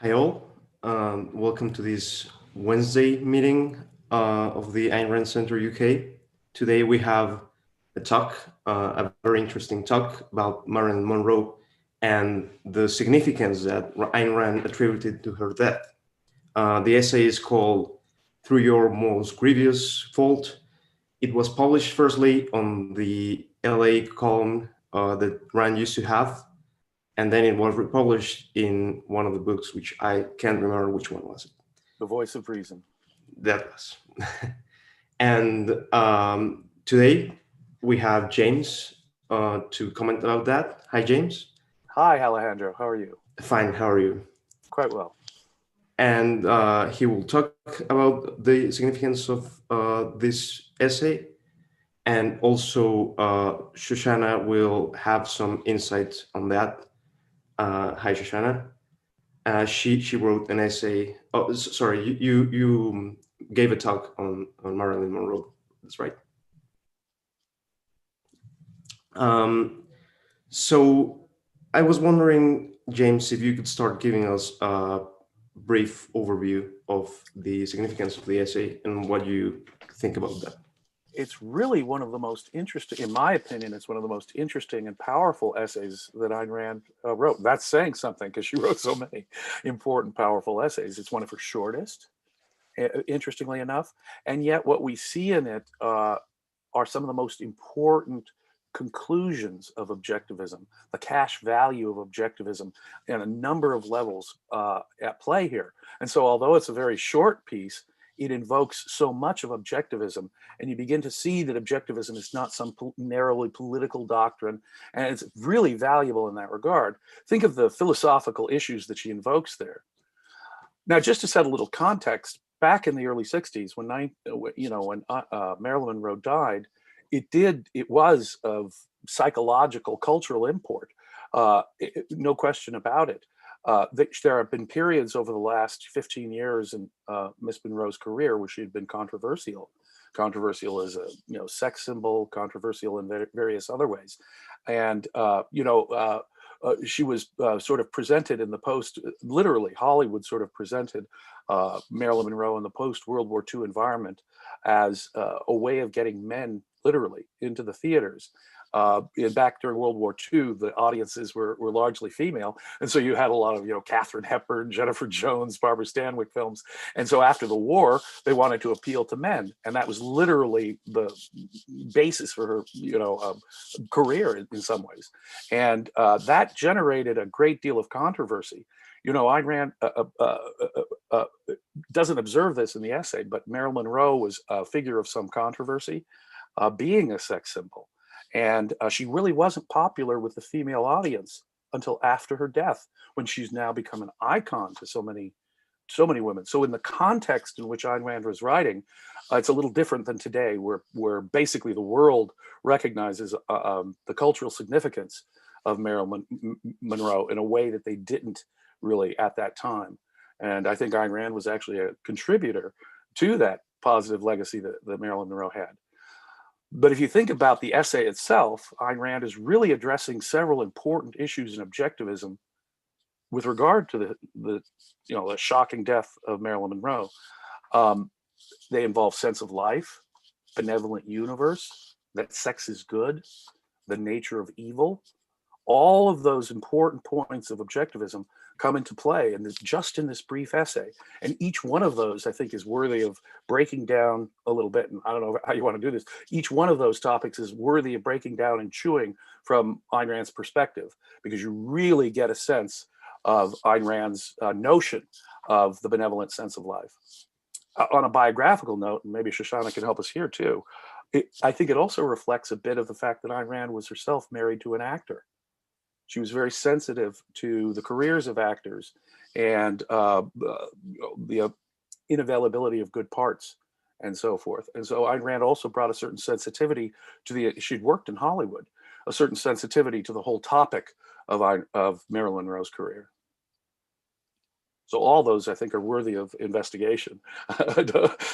Hi all, welcome to this Wednesday meeting of the Ayn Rand Center UK. Today we have a talk, a very interesting talk about Marilyn Monroe and the significance that Ayn Rand attributed to her death. The essay is called Through Your Most Grievous Fault. It was published firstly on the LA column that Rand used to have, and then it was republished in one of the books, which I can't remember which one was it. The Voice of Reason. That was. And today we have James to comment about that. Hi, James. Hi, Alejandro. How are you? Fine. How are you? Quite well. And he will talk about the significance of this essay. And also, Shoshana will have some insight on that. Hi, Shoshana. She wrote an essay. Oh, sorry, you gave a talk on Marilyn Monroe. That's right. So I was wondering, James, if you could start giving us a brief overview of the significance of the essay and what you think about that. It's really one of the most interesting, in my opinion, it's one of the most interesting and powerful essays that Ayn Rand wrote. That's saying something because she wrote so many important, powerful essays. It's one of her shortest, interestingly enough. And yet what we see in it are some of the most important conclusions of objectivism, the cash value of objectivism, and a number of levels at play here. And so although it's a very short piece, it invokes so much of objectivism, and you begin to see that objectivism is not some narrowly political doctrine, and it's really valuable in that regard. Think of the philosophical issues that she invokes there. Now, just to set a little context, back in the early 60s, when Marilyn Monroe died, it was of psychological, cultural import, no question about it. There have been periods over the last 15 years in Miss Monroe's career where she had been controversial. Controversial as a sex symbol, controversial in various other ways, and she was sort of presented in the post. Literally, Hollywood sort of presented Marilyn Monroe in the post-World War II environment as a way of getting men literally into the theaters. Back during World War II, the audiences were largely female. And so you had a lot of, Katharine Hepburn, Jennifer Jones, Barbara Stanwyck films. And so after the war, they wanted to appeal to men. And that was literally the basis for her, career in some ways. And that generated a great deal of controversy. Ayn Rand doesn't observe this in the essay, but Marilyn Monroe was a figure of some controversy, being a sex symbol. And she really wasn't popular with the female audience until after her death, when she's now become an icon to so many women. So in the context in which Ayn Rand was writing, it's a little different than today, where basically the world recognizes the cultural significance of Marilyn Monroe in a way that they didn't really at that time. And I think Ayn Rand was actually a contributor to that positive legacy that Marilyn Monroe had. But if you think about the essay itself, Ayn Rand is really addressing several important issues in objectivism with regard to the shocking death of Marilyn Monroe. They involve sense of life, benevolent universe, that sex is good, the nature of evil. All of those important points of objectivism come into play just in this brief essay. And each one of those, I think, is worthy of breaking down a little bit. And I don't know how you want to do this. Each one of those topics is worthy of breaking down and chewing from Ayn Rand's perspective, because you really get a sense of Ayn Rand's notion of the benevolent sense of life. On a biographical note, and maybe Shoshana can help us here too, I think it also reflects a bit of the fact that Ayn Rand was herself married to an actor. She was very sensitive to the careers of actors and the inavailability of good parts and so forth. And so Ayn Rand also brought a certain sensitivity to she'd worked in Hollywood, a certain sensitivity to the whole topic of Marilyn Monroe's career. So all those, I think, are worthy of investigation. I'm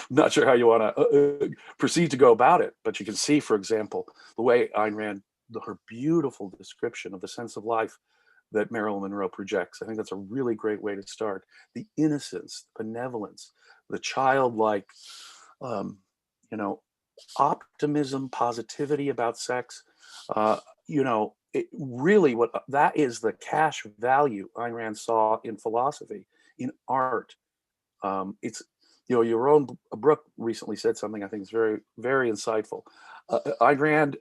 not sure how you want to proceed to go about it, but you can see, for example, the way Ayn Rand, her beautiful description of the sense of life that Marilyn Monroe projects. I think that's a really great way to start. The innocence, benevolence, the childlike, you know, optimism, positivity about sex. You know, it really, what that is, the cash value Ayn Rand saw in philosophy, in art. It's, you know, your own Brooke recently said something I think is very, very insightful. Ayn Rand,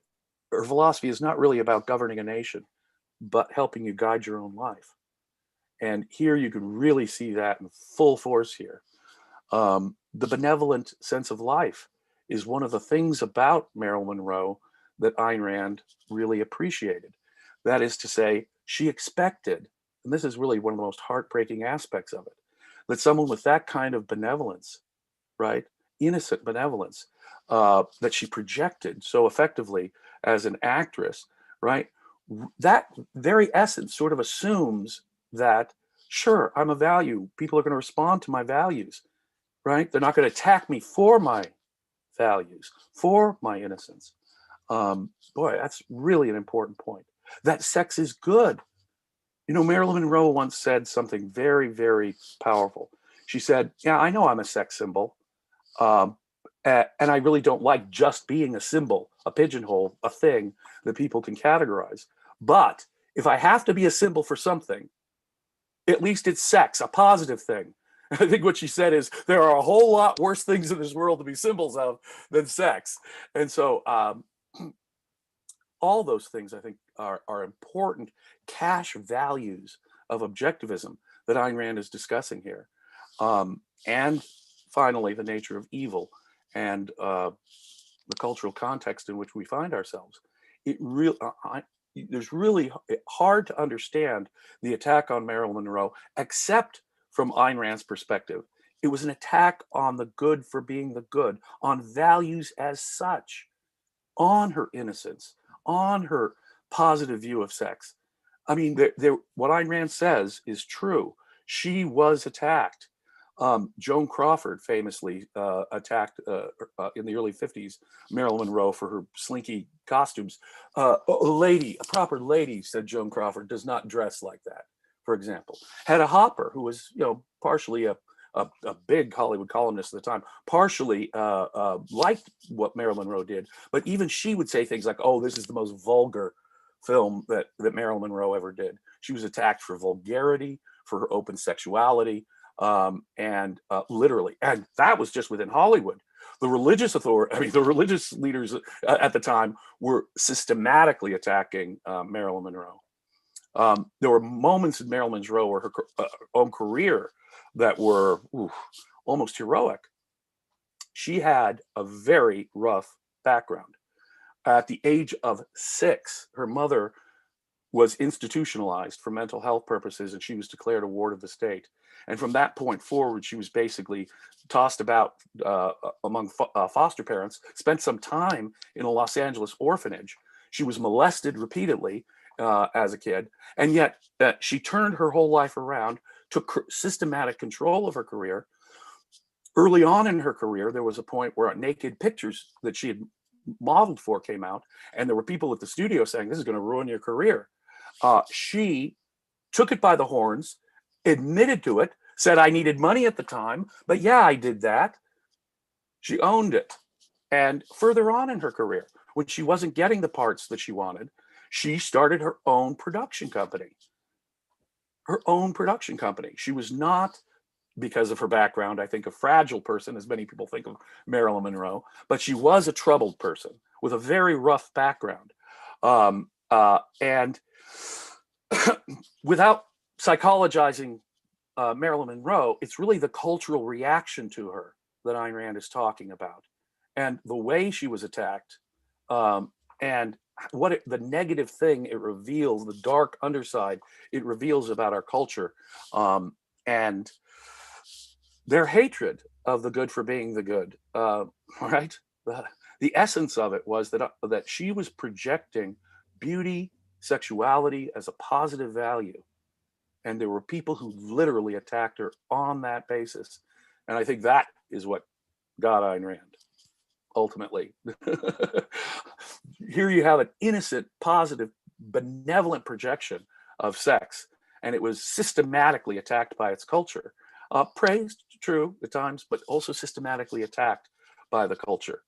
her philosophy is not really about governing a nation, but helping you guide your own life. And here you can really see that in full force here. The benevolent sense of life is one of the things about Marilyn Monroe that Ayn Rand really appreciated. That is to say, she expected, and this is really one of the most heartbreaking aspects of it, that someone with that kind of benevolence, right, innocent benevolence, that she projected so effectively as an actress, right, that very essence sort of assumes that, sure, I'm a value. People are going to respond to my values, right? They're not going to attack me for my values, for my innocence. Boy, that's really an important point. That sex is good. You know, Marilyn Monroe once said something very, very powerful. She said, yeah, I know I'm a sex symbol. And I really don't like just being a symbol, a pigeonhole, a thing that people can categorize. But if I have to be a symbol for something, at least it's sex, a positive thing. I think what she said is there are a whole lot worse things in this world to be symbols of than sex. And so all those things, I think, are important cash values of objectivism that Ayn Rand is discussing here. And finally, the nature of evil and the cultural context in which we find ourselves. It really, there's really hard to understand the attack on Marilyn Monroe, except from Ayn Rand's perspective. It was an attack on the good for being the good, on values as such, on her innocence, on her positive view of sex. I mean, what Ayn Rand says is true. She was attacked. Joan Crawford famously attacked in the early 50s Marilyn Monroe for her slinky costumes. A proper lady, said Joan Crawford, does not dress like that, for example. Hedda Hopper, who was, you know, partially a big Hollywood columnist at the time, partially liked what Marilyn Monroe did, but even she would say things like, oh, this is the most vulgar film that Marilyn Monroe ever did. She was attacked for vulgarity, for her open sexuality, and literally, and that was just within Hollywood. The religious the religious leaders at the time were systematically attacking Marilyn Monroe. There were moments in Marilyn Monroe or her own career that were almost heroic. She had a very rough background. At the age of 6, her mother was institutionalized for mental health purposes, and she was declared a ward of the state. And from that point forward, she was basically tossed about among foster parents, spent some time in a Los Angeles orphanage. She was molested repeatedly as a kid, and yet she turned her whole life around, took systematic control of her career. Early on in her career, there was a point where naked pictures that she had modeled for came out, and there were people at the studio saying, this is going to ruin your career. She took it by the horns, admitted to it, said, I needed money at the time, but yeah, I did that. She owned it. And further on in her career, when she wasn't getting the parts that she wanted, she started her own production company. Her own production company. She was not, because of her background, I think, a fragile person, as many people think of Marilyn Monroe, but she was a troubled person with a very rough background. And without psychologizing Marilyn Monroe, it's really the cultural reaction to her that Ayn Rand is talking about, and the way she was attacked, and the negative thing it reveals, the dark underside it reveals about our culture, and their hatred of the good for being the good, right? The essence of it was that she was projecting beauty, sexuality as a positive value. And there were people who literally attacked her on that basis. And I think that is what got Ayn Rand, ultimately. Here you have an innocent, positive, benevolent projection of sex, and it was systematically attacked by its culture. Praised, true, at times, but also systematically attacked by the culture.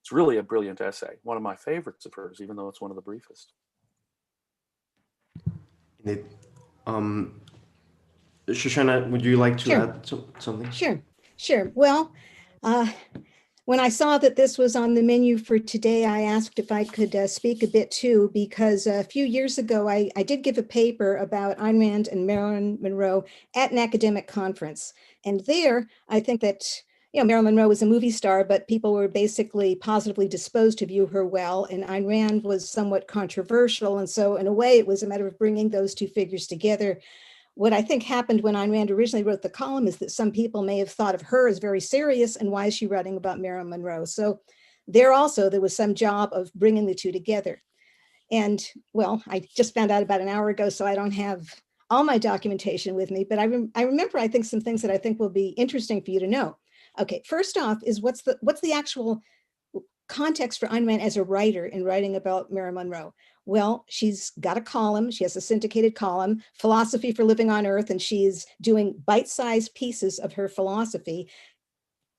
It's really a brilliant essay, one of my favorites of hers, even though it's one of the briefest. Indeed. Shoshana, would you like to Sure. add something? Sure. Well, when I saw that this was on the menu for today, I asked if I could speak a bit too, because a few years ago, I did give a paper about Ayn Rand and Marilyn Monroe at an academic conference. And there, I think that, Marilyn Monroe was a movie star, but people were basically positively disposed to view her well. And Ayn Rand was somewhat controversial. And so in a way, it was a matter of bringing those two figures together. What I think happened when Ayn Rand originally wrote the column is that some people may have thought of her as very serious, and why is she writing about Marilyn Monroe? So there was some job of bringing the two together. And well, I just found out about an hour ago, so I don't have all my documentation with me, but I remember, I think, some things that I think will be interesting for you to know. Okay, first off is what's the actual context for Ayn Rand as a writer in writing about Marilyn Monroe? Well, she's got a column. She has a syndicated column, Philosophy for Living on Earth, and she's doing bite-sized pieces of her philosophy.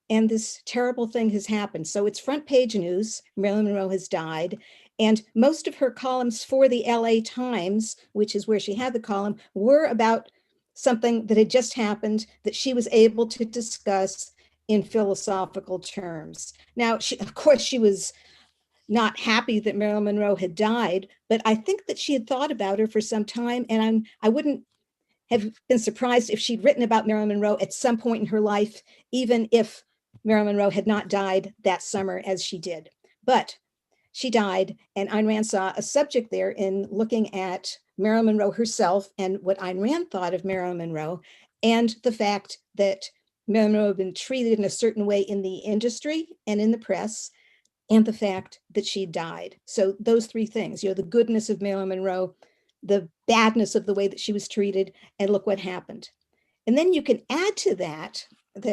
And this terrible thing has happened. So it's front page news. Marilyn Monroe has died. And most of her columns for the LA Times, which is where she had the column, were about something that had just happened that she was able to discuss in philosophical terms. Now, of course, she was not happy that Marilyn Monroe had died, but I think that she had thought about her for some time, and I wouldn't have been surprised if she'd written about Marilyn Monroe at some point in her life, even if Marilyn Monroe had not died that summer as she did. But she died, and Ayn Rand saw a subject there in looking at Marilyn Monroe herself and what Ayn Rand thought of Marilyn Monroe, and the fact that Marilyn Monroe had been treated in a certain way in the industry and in the press, and the fact that she died. So those three things, the goodness of Marilyn Monroe, the badness of the way that she was treated, and look what happened. And then you can add to that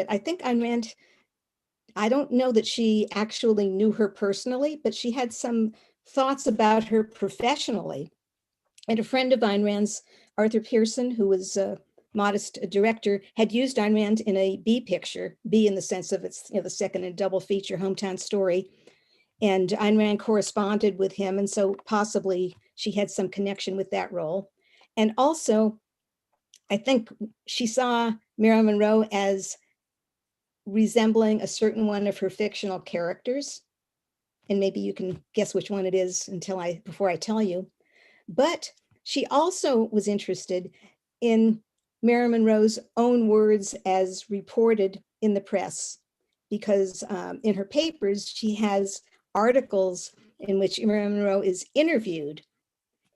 I think Ayn Rand, I don't know that she actually knew her personally, but she had some thoughts about her professionally. And a friend of Ayn Rand's, Arthur Pearson, who was a modest director, had used Ayn Rand in a B picture, B in the sense of it's the second and double feature Hometown Story. And Ayn Rand corresponded with him, and so possibly she had some connection with that role. And also, I think she saw Marilyn Monroe as resembling a certain one of her fictional characters. And maybe you can guess which one it is before I tell you. But she also was interested in Marilyn Monroe's own words as reported in the press, because in her papers, she has articles in which Marilyn Monroe is interviewed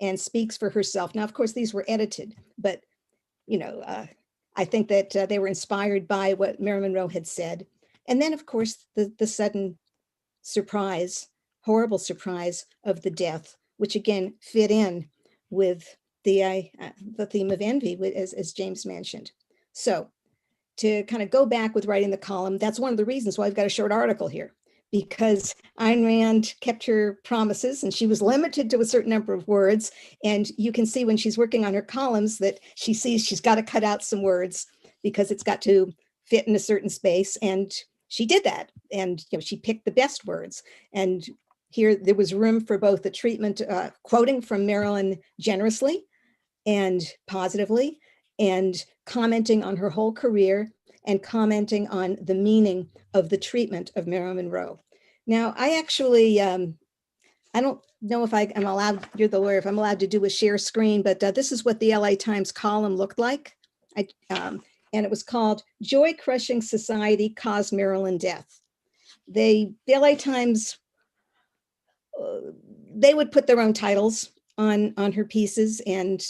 and speaks for herself. Now, of course, these were edited, but I think that they were inspired by what Marilyn Monroe had said. And then, of course, the sudden surprise, horrible surprise of the death, which again fit in with the theme of envy, as James mentioned. So to kind of go back with writing the column, that's one of the reasons why I've got a short article here, because Ayn Rand kept her promises and she was limited to a certain number of words. And you can see when she's working on her columns that she sees she's got to cut out some words because it's got to fit in a certain space. And she did that. And she picked the best words. And here there was room for both the treatment, quoting from Marilyn generously and positively, and commenting on her whole career, and commenting on the meaning of the treatment of Marilyn Monroe. Now, I actually, I don't know if I'm allowed, you're the lawyer, if I'm allowed to do a share screen, but this is what the LA Times column looked like. And it was called Joy Crushing Society Caused Marilyn Death. The LA Times, they would put their own titles on her pieces, and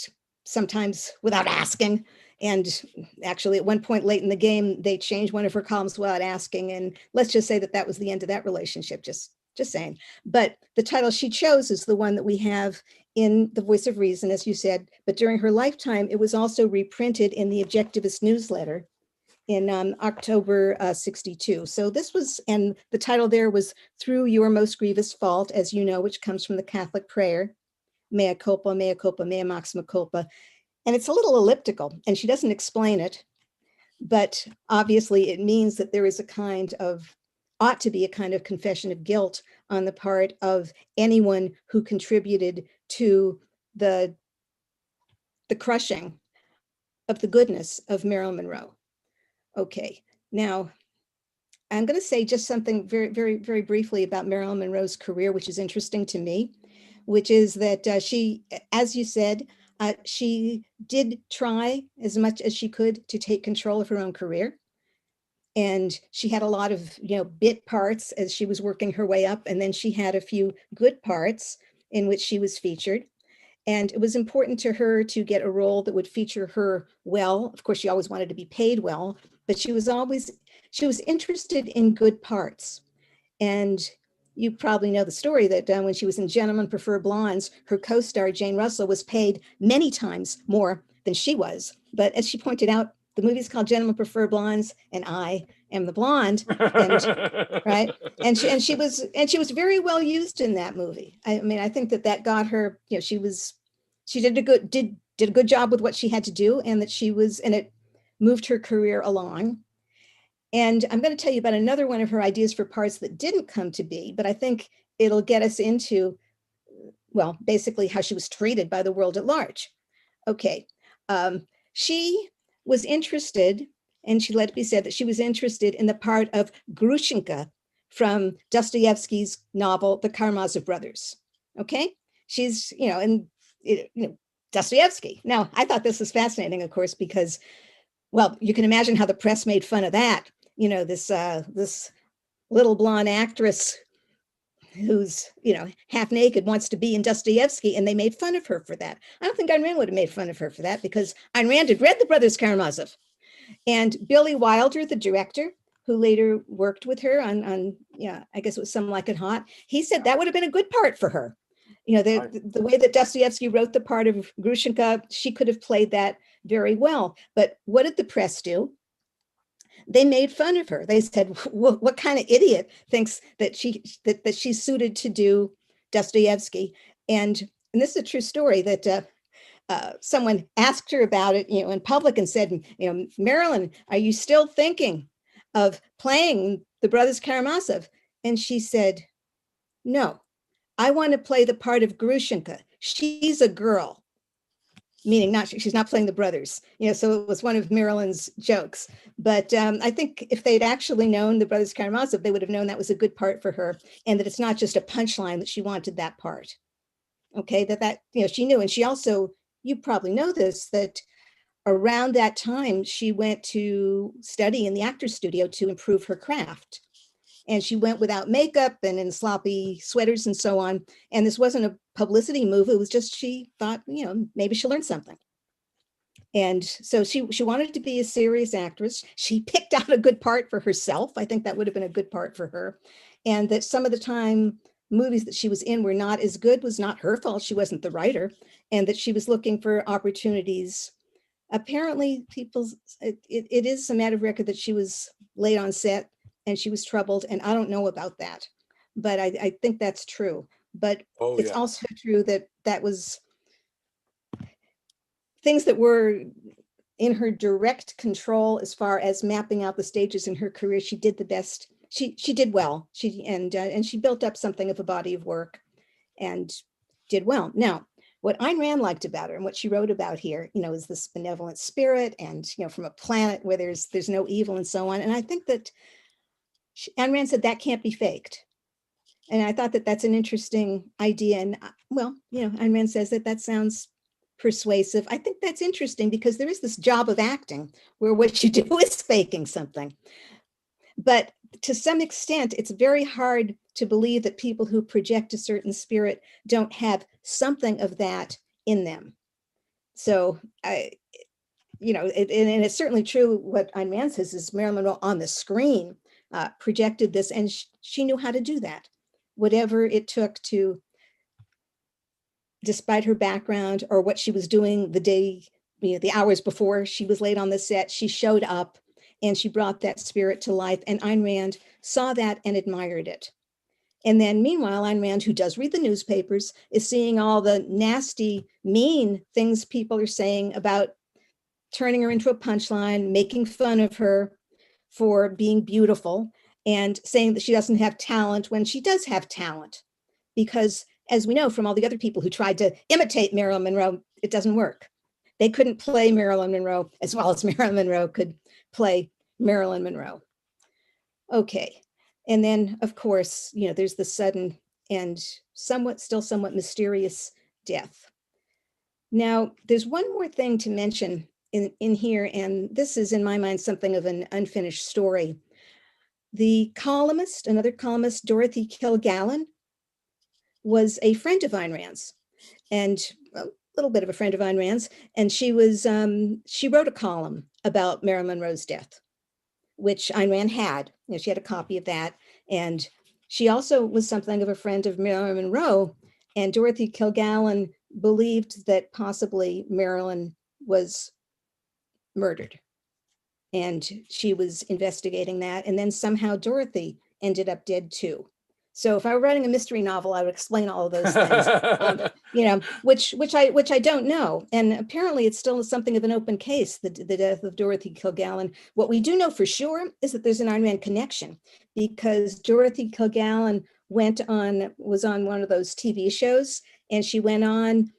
sometimes without asking. And actually, at one point late in the game, they changed one of her columns without asking. And let's just say that was the end of that relationship, just saying. But the title she chose is the one that we have in The Voice of Reason, as you said. But during her lifetime, it was also reprinted in the Objectivist newsletter in October 62. So this was, and the title there was Through Your Most Grievous Fault, as you know, which comes from the Catholic prayer. mea culpa, mea maxima culpa. And it's a little elliptical, and she doesn't explain it, but obviously it means that there is ought to be a kind of confession of guilt on the part of anyone who contributed to the crushing of the goodness of Marilyn Monroe. Okay, now I'm going to say just something very, very, very briefly about Marilyn Monroe's career, which is interesting to me, which is that she, as you said, she did try as much as she could to take control of her own career. And she had a lot of, bit parts as she was working her way up. And then she had a few good parts in which she was featured. And it was important to her to get a role that would feature her well. Of course, she always wanted to be paid well, but she was interested in good parts. And you probably know the story that when she was in Gentlemen Prefer Blondes, her co-star Jane Russell was paid many times more than she was. But as she pointed out, the movie's called Gentlemen Prefer Blondes, and I am the blonde. And right, and she was very well used in that movie. I mean, I think that got her. She did a good job with what she had to do, and it moved her career along. And I'm going to tell you about another one of her ideas for parts that didn't come to be, but I think it'll get us into, well, basically how she was treated by the world at large. Okay, she was interested, and she let it be said that she was interested in the part of Grushenka from Dostoevsky's novel, The Karamazov Brothers. Okay, she's, Dostoevsky. Now, I thought this was fascinating, of course, because, well, you can imagine how the press made fun of that. This little blonde actress who's, half naked wants to be in Dostoevsky, and they made fun of her for that. I don't think Ayn Rand would have made fun of her for that, because Ayn Rand had read The Brothers Karamazov. And Billy Wilder, the director, who later worked with her on I guess it was Some Like It Hot, he said that would have been a good part for her. The way that Dostoevsky wrote the part of Grushenka, she could have played that very well. But what did the press do? They made fun of her. They said, what kind of idiot thinks that she's suited to do Dostoevsky? And this is a true story that someone asked her about it, in public, and said, Marilyn, are you still thinking of playing the Brothers Karamazov? And she said, no, I want to play the part of Grushenka. She's a girl. Meaning she's not playing the brothers, so it was one of Marilyn's jokes. But I think if they'd actually known the Brothers Karamazov, they would have known that was a good part for her, and that it's not just a punchline that she wanted that part. Okay, that she knew. And she also, you probably know this, that around that time, she went to study in the actor's studio to improve her craft. And she went without makeup and in sloppy sweaters and so on. And this wasn't a publicity move. It was just, she thought, maybe she'll learn something. And so she wanted to be a serious actress. She picked out a good part for herself. I think that would have been a good part for her. And that some of the time movies that she was in were not as good was not her fault. She wasn't the writer. And that she was looking for opportunities. Apparently, it is a matter of record that she was late on set and she was troubled, and I don't know about that, but I think that's true. But it's also true that was things that were in her direct control as far as mapping out the stages in her career. She did the best. She did well. And she built up something of a body of work and did well. Now, what Ayn Rand liked about her and what she wrote about here, is this benevolent spirit, and from a planet where there's no evil and so on. And I think that Ayn Rand said that can't be faked. And I thought that that's an interesting idea. And well, Ayn Rand says that sounds persuasive. I think that's interesting because there is this job of acting where what you do is faking something. But to some extent, it's very hard to believe that people who project a certain spirit don't have something of that in them. So and it's certainly true what Ayn Rand says is Marilyn Monroe on the screen projected this, and she knew how to do that, whatever it took to, despite her background or what she was doing the day, the hours before she was laid on the set, she showed up and she brought that spirit to life. And Ayn Rand saw that and admired it. And then meanwhile, Ayn Rand, who does read the newspapers, is seeing all the nasty, mean things people are saying about turning her into a punchline, making fun of her for being beautiful, and saying that she doesn't have talent when she does have talent. Because as we know from all the other people who tried to imitate Marilyn Monroe, it doesn't work. They couldn't play Marilyn Monroe as well as Marilyn Monroe could play Marilyn Monroe. Okay. And then, of course, there's the sudden and still somewhat mysterious death. Now, there's one more thing to mention in here, and this is, in my mind, something of an unfinished story. The columnist, another columnist, Dorothy Kilgallen, was a friend of Ayn Rand's, and a little bit of a friend of Ayn Rand's, and she wrote a column about Marilyn Monroe's death, which Ayn Rand had. She had a copy of that, and she also was something of a friend of Marilyn Monroe, and Dorothy Kilgallen believed that possibly Marilyn was murdered, and she was investigating that, and then somehow Dorothy ended up dead too. So if I were writing a mystery novel, I would explain all of those things, which I don't know. And apparently it's still something of an open case, the death of Dorothy Kilgallen. What we do know for sure is that there's an Ayn Rand connection, because Dorothy Kilgallen was on one of those TV shows, and she went on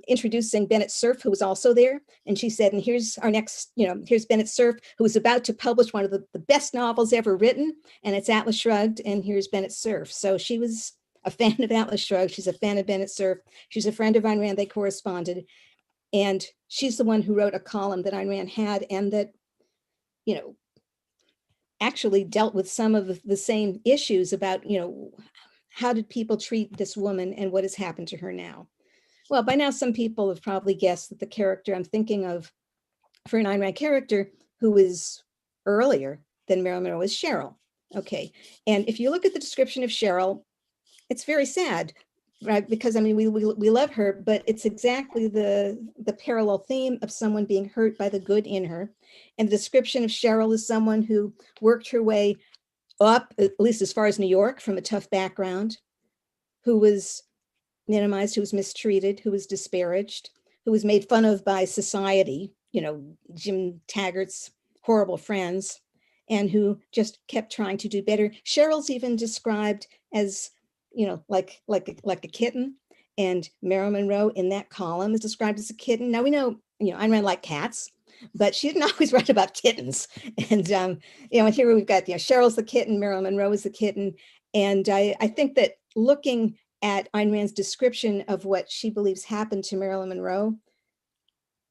introducing Bennett Cerf, who was also there. And she said, and here's our next, here's Bennett Cerf, who was about to publish one of the best novels ever written, and it's Atlas Shrugged, and here's Bennett Cerf. So she was a fan of Atlas Shrugged. She's a fan of Bennett Cerf. She's a friend of Ayn Rand. They corresponded. And she's the one who wrote a column that Ayn Rand had, and that, actually dealt with some of the same issues about, how did people treat this woman and what has happened to her now? Well, by now, some people have probably guessed that the character I'm thinking of for an Ayn Rand character who is earlier than Marilyn Monroe is Cheryl. Okay. And if you look at the description of Cheryl, it's very sad, right? Because we love her, but it's exactly the parallel theme of someone being hurt by the good in her. And the description of Cheryl is someone who worked her way up, at least as far as New York, from a tough background, who was minimized, who was mistreated, who was disparaged, who was made fun of by society, Jim Taggart's horrible friends, and who just kept trying to do better. Cheryl's even described as, like a kitten, and Marilyn Monroe in that column is described as a kitten. Now we know, Ayn Rand liked cats, but she didn't always write about kittens. And, and here we've got, Cheryl's the kitten, Marilyn Monroe is the kitten. And I think that looking at Ayn Rand's description of what she believes happened to Marilyn Monroe,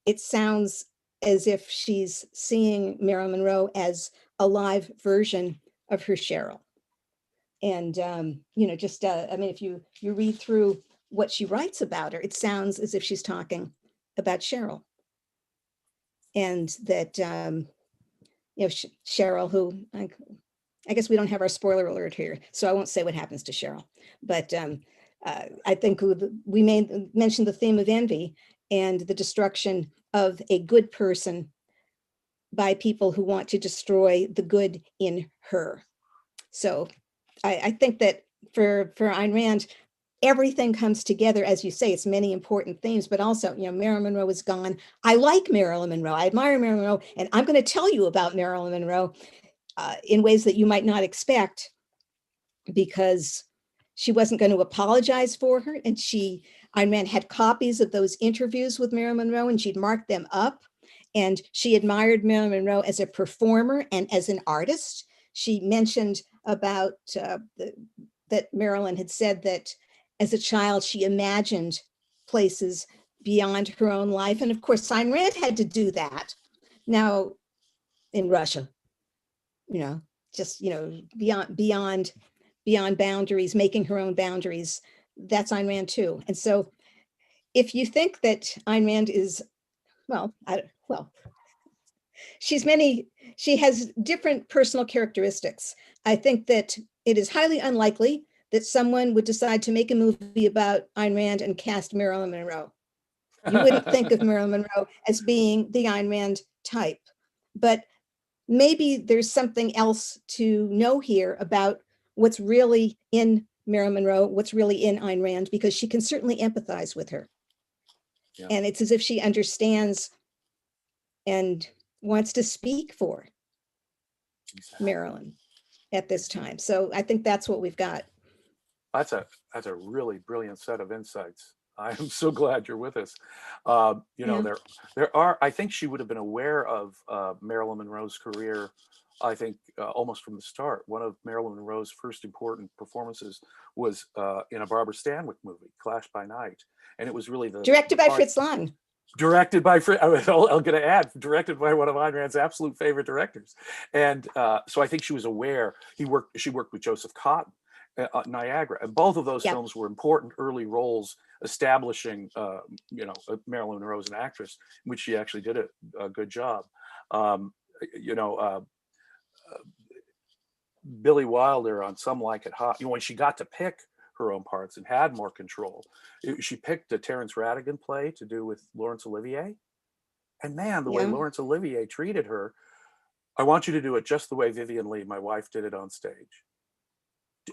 it sounds as if she's seeing Marilyn Monroe as a live version of her Cheryl. And, if you read through what she writes about her, it sounds as if she's talking about Cheryl. And that, Cheryl, who, I guess we don't have our spoiler alert here, so I won't say what happens to Cheryl. But I think we may mention the theme of envy and the destruction of a good person by people who want to destroy the good in her. So I think that for Ayn Rand, everything comes together. As you say, it's many important themes, but also, Marilyn Monroe is gone. I like Marilyn Monroe. I admire Marilyn Monroe, and I'm going to tell you about Marilyn Monroe in ways that you might not expect, because she wasn't going to apologize for her. And Ayn Rand had copies of those interviews with Marilyn Monroe, and she'd marked them up. And she admired Marilyn Monroe as a performer and as an artist. She mentioned about that Marilyn had said that as a child, she imagined places beyond her own life. And of course, Ayn Rand had to do that. Now, in Russia, just, beyond boundaries, making her own boundaries, that's Ayn Rand too. And so if you think that Ayn Rand is, she has different personal characteristics. I think that it is highly unlikely that someone would decide to make a movie about Ayn Rand and cast Marilyn Monroe. You wouldn't think of Marilyn Monroe as being the Ayn Rand type, but maybe there's something else to know here about what's really in Marilyn Monroe, what's really in Ayn Rand, because she can certainly empathize with her. Yeah. And it's as if she understands and wants to speak for Marilyn at this time. So I think that's what we've got. That's a really brilliant set of insights. I am so glad you're with us. You know, there are, I think she would have been aware of Marilyn Monroe's career, I think almost from the start. One of Marilyn Monroe's first important performances was in a Barbara Stanwyck movie, Clash by Night. And it was really directed by Fritz Lang. Directed by Fritz, I'm going to add, directed by one of Ayn Rand's absolute favorite directors. And so I think she was aware. She worked with Joseph Cotton, Niagara, and both of those films were important early roles establishing, you know, Marilyn Monroe as an actress, which she actually did a good job. You know, Billy Wilder on Some Like It Hot, you know, when she got to pick her own parts and had more control, she picked a Terence Rattigan play to do with Laurence Olivier. And man, the way Laurence Olivier treated her, I want you to do it just the way Vivian Leigh, my wife, did it on stage.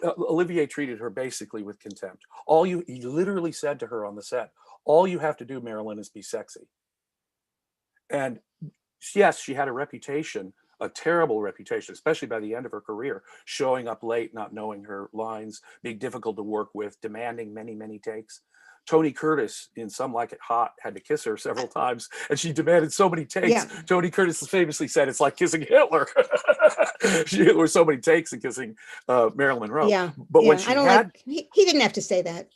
Olivier treated her basically with contempt. He literally said to her on the set, all you have to do, Marilyn, is be sexy. And yes, she had a reputation, a terrible reputation, especially by the end of her career, showing up late, not knowing her lines, being difficult to work with, demanding many, many takes. Tony Curtis in Some Like It Hot had to kiss her several times, and she demanded so many takes. Yeah. Tony Curtis famously said, it's like kissing Hitler. There were so many takes in kissing Marilyn Monroe. Yeah, but when she he didn't have to say that.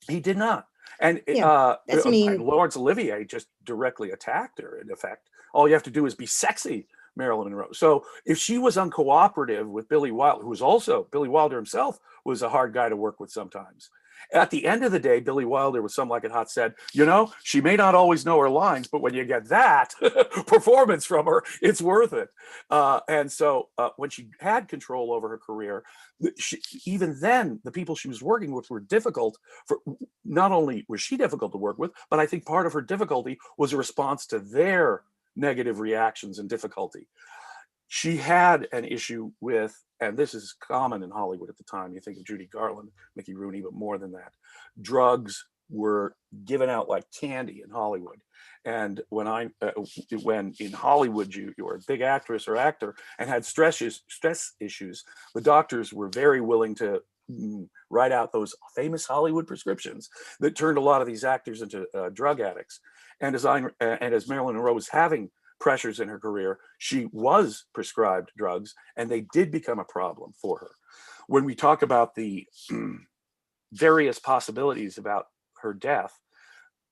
He did not. And that's mean. Laurence Olivier just directly attacked her, in effect. All you have to do is be sexy, Marilyn Monroe. So if she was uncooperative with Billy Wilder, who was also, Billy Wilder himself was a hard guy to work with sometimes. At the end of the day, Billy Wilder with Some Like It Hot said, you know, she may not always know her lines, but when you get that performance from her, it's worth it. And so when she had control over her career, even then, the people she was working with were difficult. Not only was she difficult to work with, but I think part of her difficulty was a response to their negative reactions and difficulty. She had an issue with, and this is common in Hollywood at the time, you think of Judy Garland, Mickey Rooney, but more than that, drugs were given out like candy in Hollywood. And when in Hollywood you were a big actress or actor and had stress issues, the doctors were very willing to write out those famous Hollywood prescriptions that turned a lot of these actors into drug addicts. And as Marilyn Monroe was having pressures in her career, she was prescribed drugs, and they did become a problem for her. When we talk about the various possibilities about her death,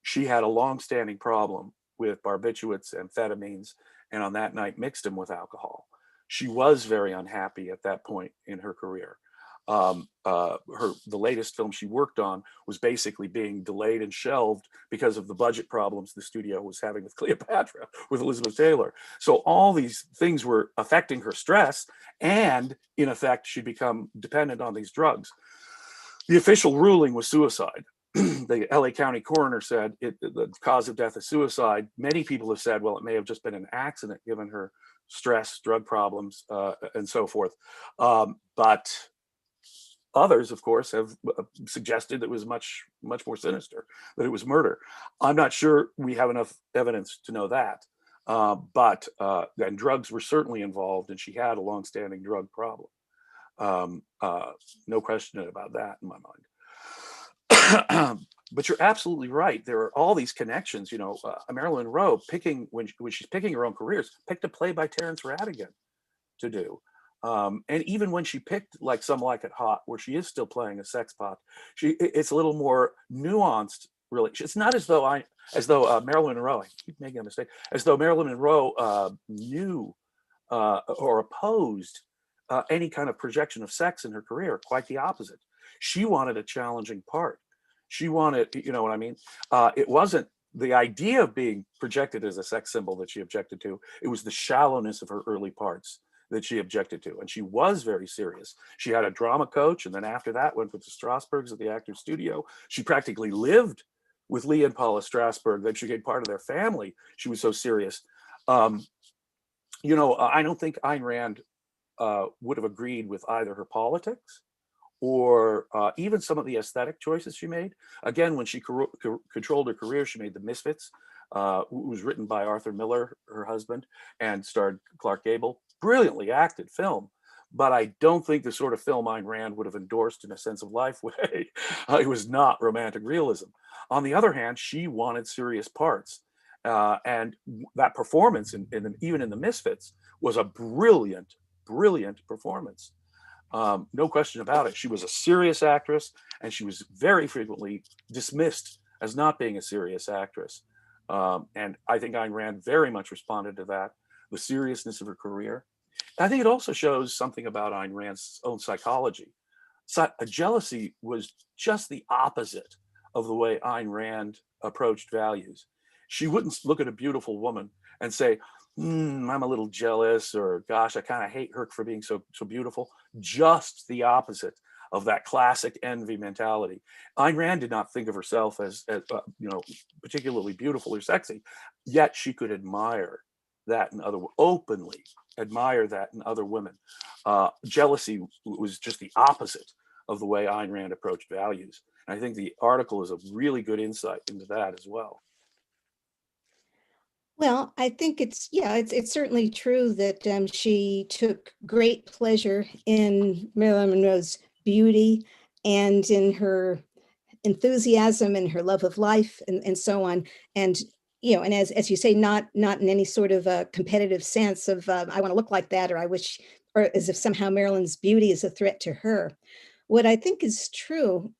she had a long-standing problem with barbiturates, amphetamines, and on that night mixed them with alcohol. She was very unhappy at that point in her career. The latest film she worked on was basically being delayed and shelved because of the budget problems the studio was having with Cleopatra, with Elizabeth Taylor. So all these things were affecting her stress, and in effect, she'd become dependent on these drugs. The official ruling was suicide. The LA County coroner said the cause of death is suicide. Many people have said, well, it may have just been an accident given her stress, drug problems, and so forth. But others, of course, have suggested that it was much more sinister, that it was murder. I'm not sure we have enough evidence to know that. But drugs were certainly involved, and she had a longstanding drug problem. No question about that in my mind. But you're absolutely right. There are all these connections. You know, Marilyn Monroe when she's picking her own careers, picked a play by Terence Rattigan to do. And even when she picked like Some Like It Hot, where she is still playing a sex pot, it's a little more nuanced. Really, it's not as though Marilyn Monroe, I keep making a mistake, as though Marilyn Monroe knew or opposed any kind of projection of sex in her career. Quite the opposite. She wanted a challenging part. She wanted, you know what I mean? It wasn't the idea of being projected as a sex symbol that she objected to. It was the shallowness of her early parts that she objected to. And she was very serious. She had a drama coach, and then after that went with the Strasbergs at the Actors Studio. She practically lived with Lee and Paula Strasberg. That she became part of their family. She was so serious. You know, I don't think Ayn Rand would have agreed with either her politics or even some of the aesthetic choices she made. Again, when she controlled her career, she made The Misfits, was written by Arthur Miller, her husband, and starred Clark Gable. Brilliantly acted film, but I don't think the sort of film Ayn Rand would have endorsed in a sense of life way. It was not romantic realism. On the other hand, she wanted serious parts. And that performance, even in The Misfits, was a brilliant, brilliant performance. No question about it. She was a serious actress, and she was very frequently dismissed as not being a serious actress. And I think Ayn Rand very much responded to that, the seriousness of her career. I think it also shows something about Ayn Rand's own psychology. Jealousy was just the opposite of the way Ayn Rand approached values. She wouldn't look at a beautiful woman and say, I'm a little jealous, or gosh, I kind of hate her for being so beautiful. Just the opposite of that classic envy mentality. Ayn Rand did not think of herself as particularly beautiful or sexy, yet she could admire that in openly admire that in other women. Jealousy was just the opposite of the way Ayn Rand approached values. And I think the article is a really good insight into that as well. Well, I think it's certainly true that she took great pleasure in Marilyn Monroe's beauty and in her enthusiasm and her love of life and so on. And and as you say, not in any sort of a competitive sense of I want to look like that, or I wish, or as if somehow Marilyn's beauty is a threat to her. What I think is true,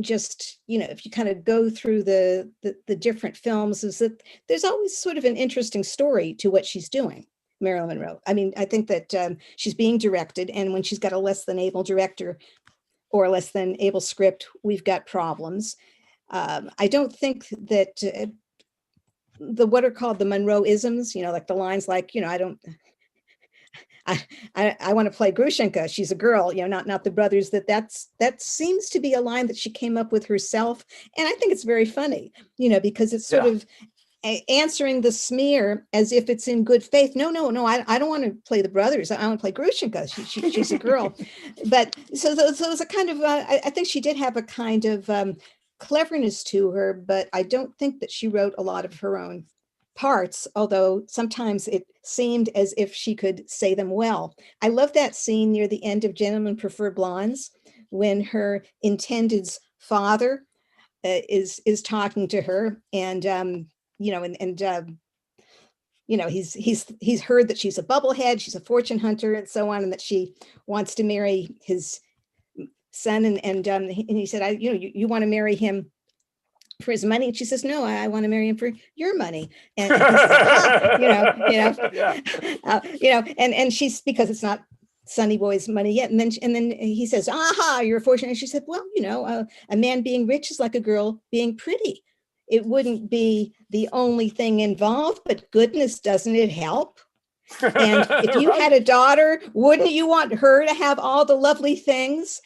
just if you kind of go through the different films, is that there's always sort of an interesting story to what she's doing, Marilyn Monroe. I mean, I think that she's being directed, and when she's got a less than able director or a less than able script, we've got problems. I don't think that the what are called the Monroe-isms, like the lines like, I want to play Grushenka. She's a girl, not the brothers. That seems to be a line that she came up with herself, and I think it's very funny, because it's sort of answering the smear as if it's in good faith. No, I don't want to play the brothers. I want to play Grushenka. She's a girl, but so it's a kind of. I think she did have a kind of cleverness to her, but I don't think that she wrote a lot of her own parts, although sometimes it seemed as if she could say them well. I love that scene near the end of Gentlemen Prefer Blondes when her intended's father is talking to her, and he's heard that she's a bubblehead, she's a fortune hunter, and so on, and that she wants to marry his son, and he said, you want to marry him for his money? And she says, no, I want to marry him for your money. And he says, and she's, because it's not Sonny Boy's money yet. And then he says, aha, you're fortunate. And she said, well, a man being rich is like a girl being pretty. It wouldn't be the only thing involved, but goodness, doesn't it help? And if you had a daughter, wouldn't you want her to have all the lovely things?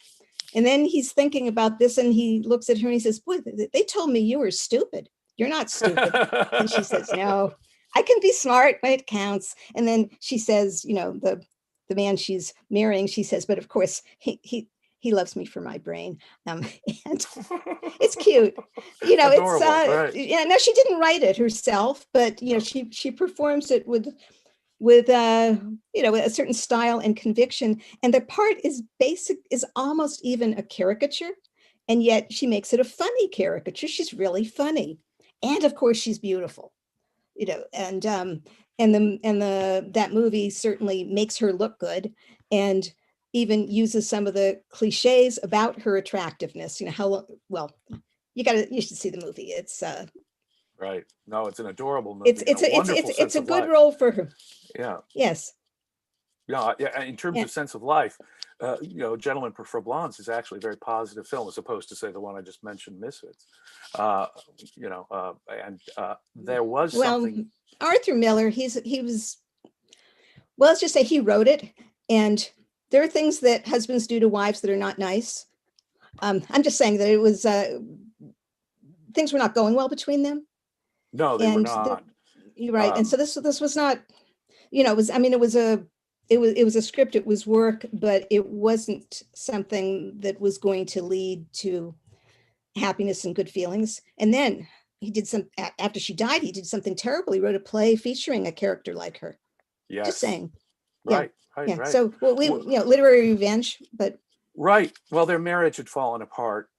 And then he's thinking about this, and he looks at her and he says, boy, they told me you were stupid. You're not stupid. And she says, no, I can be smart when it counts. And then she says, the man she's marrying, she says, but of course he loves me for my brain. And it's cute. Adorable, right. No, she didn't write it herself, but she performs it with a certain style and conviction, and the part is almost even a caricature, and yet she makes it a funny caricature. She's really funny, and of course she's beautiful, and that movie certainly makes her look good, and even uses some of the cliches about her attractiveness. You should see the movie. It's right. No, it's an adorable movie. It's a good role for her. Yeah. Yes. Yeah. In terms of sense of life, Gentlemen Prefer Blondes is actually a very positive film, as opposed to, say, the one I just mentioned, Misfits. There was something. Arthur Miller, let's just say he wrote it, and there are things that husbands do to wives that are not nice. I'm just saying that it was things were not going well between them. No, they were not. You're right. And so this was not, it was it was a script, it was work, but it wasn't something that was going to lead to happiness and good feelings. And then he did after she died, he did something terrible. He wrote a play featuring a character like her. Yes. Just saying. Right, yeah. right, yeah. right. So, well, literary revenge, but. Right. Well, their marriage had fallen apart.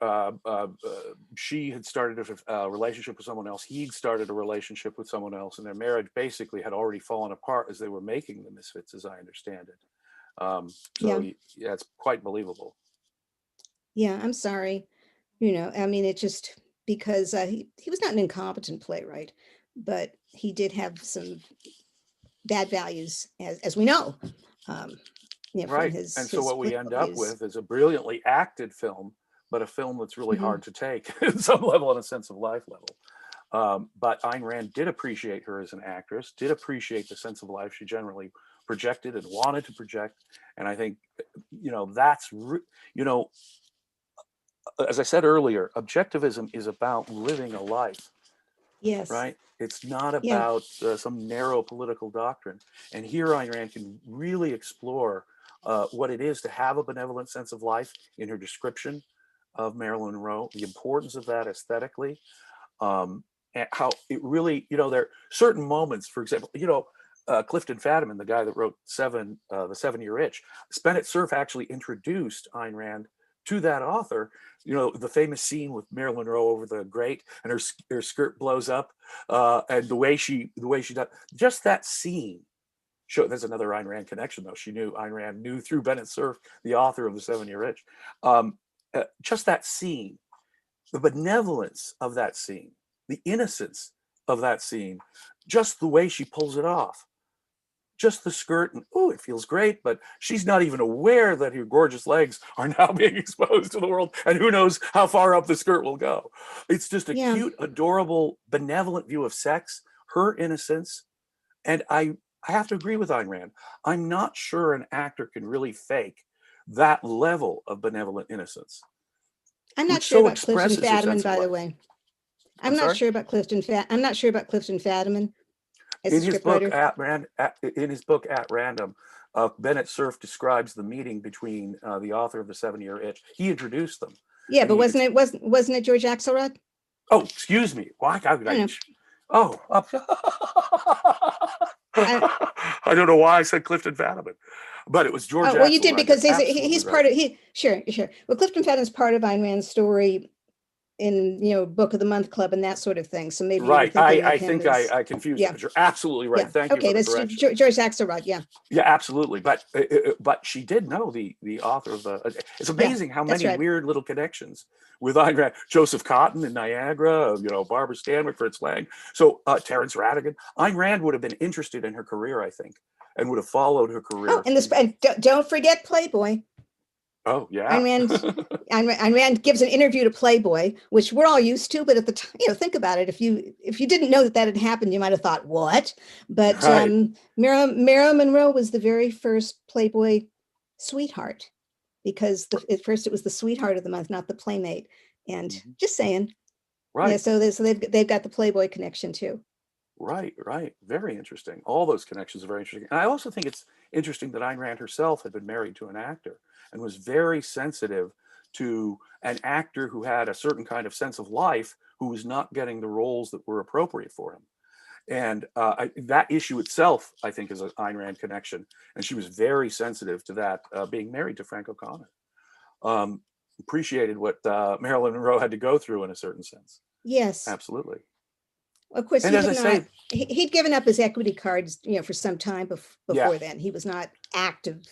She had started a relationship with someone else. He'd started a relationship with someone else, and their marriage basically had already fallen apart as they were making The Misfits, as I understand it. Yeah, it's quite believable. Yeah, I'm sorry. I mean, it just because he was not an incompetent playwright, but he did have some bad values, as we know. Right. And so what we end up with is a brilliantly acted film, but a film that's really hard to take at some level, on a sense of life level. But Ayn Rand did appreciate her as an actress, did appreciate the sense of life she generally projected and wanted to project. And I think, that's, as I said earlier, objectivism is about living a life. Yes. Right. It's not about some narrow political doctrine. And here Ayn Rand can really explore what it is to have a benevolent sense of life in her description of Marilyn Monroe, the importance of that aesthetically, and how it really, there are certain moments, for example, Clifton Fadiman, the guy that wrote The 7-Year Itch, Bennett Cerf actually introduced Ayn Rand to that author. The famous scene with Marilyn Monroe over the grate and her skirt blows up, and the way she does just that scene. There's another Ayn Rand connection, though. Ayn Rand knew through Bennett Cerf, the author of The 7-Year Itch. Just that scene, the benevolence of that scene, the innocence of that scene, just the way she pulls it off. Just the skirt, and it feels great, but she's not even aware that her gorgeous legs are now being exposed to the world, and who knows how far up the skirt will go. It's just a cute, adorable, benevolent view of sex, her innocence. And I have to agree with Ayn Rand. I'm not sure an actor can really fake that level of benevolent innocence. I'm not sure about Clifton Fadiman, by the way. I'm not sure about Clifton Fadiman. In his book At Random, Bennett Cerf describes the meeting between the author of The 7-Year Itch. He introduced them. Yeah, but wasn't it George Axelrod? Oh, excuse me. Why? I don't know why I said Clifton Fadiman, but it was George. Well, you did, because he's part of Sure. Well, Clifton Fadiman's part of Ayn Rand's story in Book of the Month Club and that sort of thing. So maybe right. I think I confused it, but you're absolutely right. Thank you. Okay, that's George Axelrod. Yeah. Yeah, absolutely. But she did know the author of the. It's amazing how many weird little connections with Ayn Rand. Joseph Cotton in Niagara. Barbara Stanwyck, Fritz Lang. So Terence Rattigan. Ayn Rand would have been interested in her career, I think, and would have followed her career. And don't forget Playboy. Oh, yeah. Ayn Rand gives an interview to Playboy, which we're all used to, but at the time, think about it. If you didn't know that had happened, you might have thought, what? But Marilyn Monroe was the very first Playboy sweetheart, because at first it was the sweetheart of the month, not the playmate. And just saying. Right. Yeah, so they've got the Playboy connection too. Right. Very interesting. All those connections are very interesting. And I also think it's interesting that Ayn Rand herself had been married to an actor and was very sensitive to an actor who had a certain kind of sense of life, who was not getting the roles that were appropriate for him. And that issue itself, I think, is an Ayn Rand connection. And she was very sensitive to that, being married to Frank O'Connor. Appreciated what Marilyn Monroe had to go through in a certain sense. Yes. Absolutely. Of course, he'd given up his equity cards, for some time before then. He was not acting,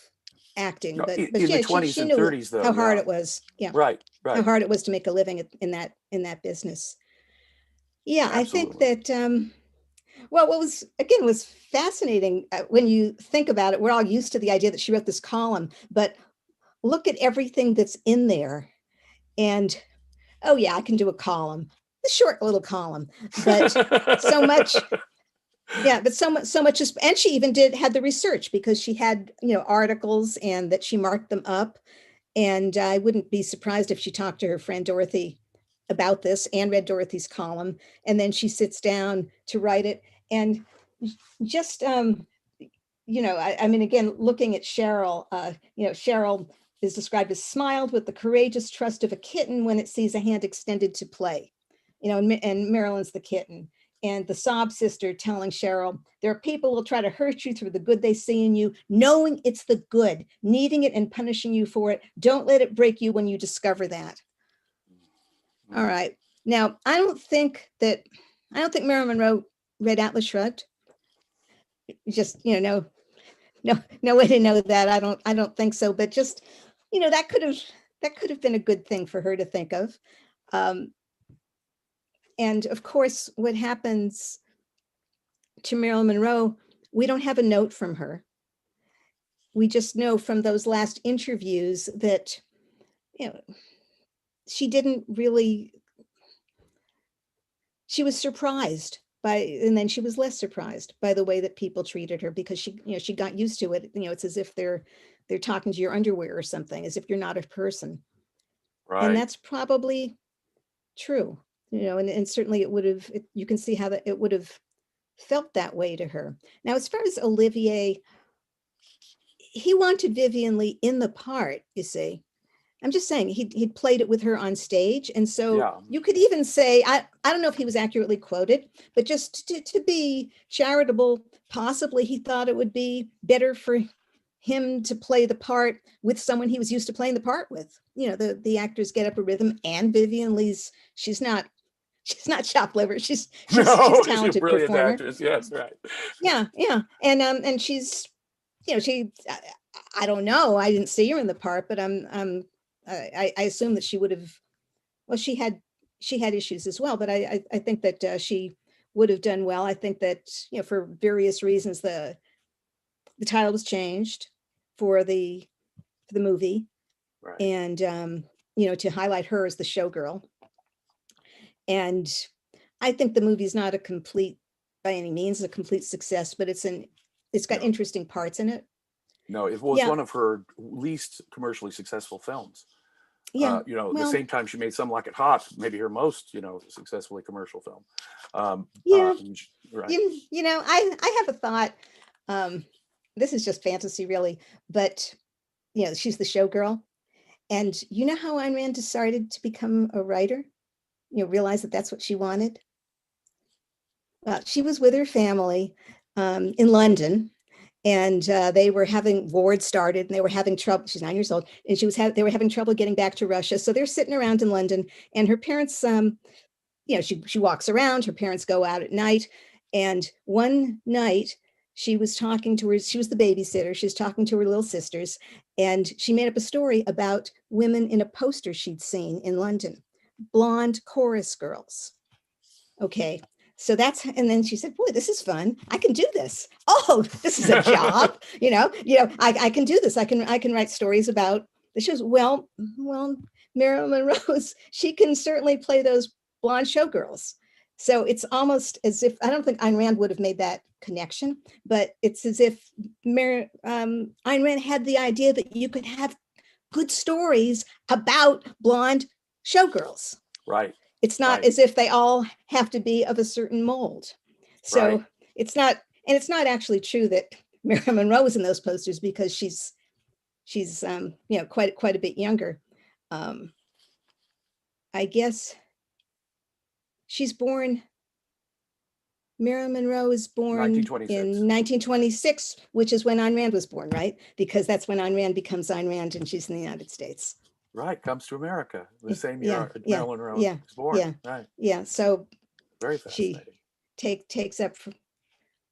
but in the 20s and 30s, though, how hard it was. Yeah, right. How hard it was to make a living in that business. Yeah, absolutely. I think that. What was fascinating when you think about it. We're all used to the idea that she wrote this column, but look at everything that's in there, and I can do a column. A short little column, but so much. Yeah, but so much is, and she even had the research, because she had articles, and that she marked them up. And I wouldn't be surprised if she talked to her friend Dorothy about this and read Dorothy's column, and then she sits down to write it. And just I mean, again, looking at Cheryl, Cheryl is described as smiled with the courageous trust of a kitten when it sees a hand extended to play, and Marilyn's the kitten. And the sob sister telling Cheryl, there are people who will try to hurt you through the good they see in you, knowing it's the good, needing it and punishing you for it. Don't let it break you when you discover that. All right. Now, I don't think Marilyn Monroe read Atlas Shrugged. Just, no way to know that. I don't think so. But just, that could have been a good thing for her to think of. And of course, what happens to Marilyn Monroe, we don't have a note from her. We just know from those last interviews that, she was surprised and then she was less surprised by the way that people treated her, because she got used to it. It's as if they're talking to your underwear or something, as if you're not a person. Right. And that's probably true. And certainly you can see how it would have felt that way to her. Now, as far as Olivier, he wanted Vivien Leigh in the part, you see. I'm just saying he'd played it with her on stage. And so you could even say, I don't know if he was accurately quoted, but just to be charitable, possibly he thought it would be better for him to play the part with someone he was used to playing the part with. The actors get up a rhythm, and Vivien Leigh's, she's not chopped liver. She's talented, she's a brilliant performer. actress. Yes, right. Yeah. And she's, I don't know. I didn't see her in the part, but I assume that she would have. Well, she had issues as well, but I think that she would have done well. I think that for various reasons the title was changed for the movie, right. And to highlight her as the showgirl. And I think the movie's not by any means a complete success, but it's got interesting parts in it. No, it was one of her least commercially successful films. Yeah. The same time she made Some Like It Hot, maybe her most, successfully commercial film. Right. I have a thought. This is just fantasy, really, but she's the showgirl, and how Ayn Rand decided to become a writer. Realize that that's what she wanted. Well, she was with her family in London. And they were having war started, and they were having trouble. She's 9 years old, and they were having trouble getting back to Russia. So they're sitting around in London, and her parents, she walks around. Her parents go out at night, and one night she was talking to her. She was the babysitter. She was talking to her little sisters, and she made up a story about women in a poster she'd seen in London, blonde chorus girls. Okay. So and then she said, boy, this is fun. I can do this. Oh, this is a job. I can do this. I can write stories about the shows. Well, Marilyn Monroe, she can certainly play those blonde showgirls. So it's almost as if, I don't think Ayn Rand would have made that connection, but it's as if Ayn Rand had the idea that you could have good stories about blonde showgirls. Right. It's not as if they all have to be of a certain mold. So it's not actually true that Marilyn Monroe was in those posters, because she's quite a bit younger. I guess Marilyn Monroe is born 1926. in 1926, which is when Ayn Rand was born, right? Because that's when Ayn Rand becomes Ayn Rand, and she's in the United States. Right, comes to America the same year Marilyn Monroe was born. Yeah, right. Yeah. So very fascinating. She takes up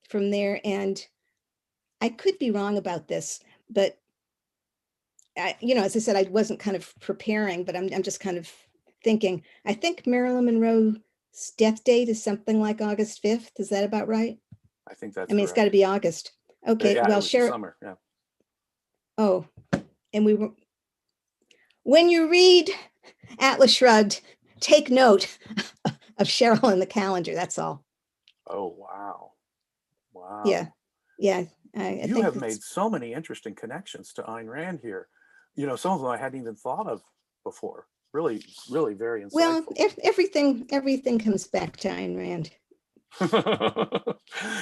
from there, and I could be wrong about this, but as I said, I wasn't kind of preparing, but I'm just kind of thinking. I think Marilyn Monroe's death date is something like August 5th. Is that about right? I think that's. It's got to be August. Okay. Yeah, well, summer. Yeah. Oh, and when you read Atlas Shrugged, take note of Cheryl in the calendar. That's all. Oh, wow. Yeah. You have made so many interesting connections to Ayn Rand here. Some of them I hadn't even thought of before. Really, really very insightful. Well, everything comes back to Ayn Rand.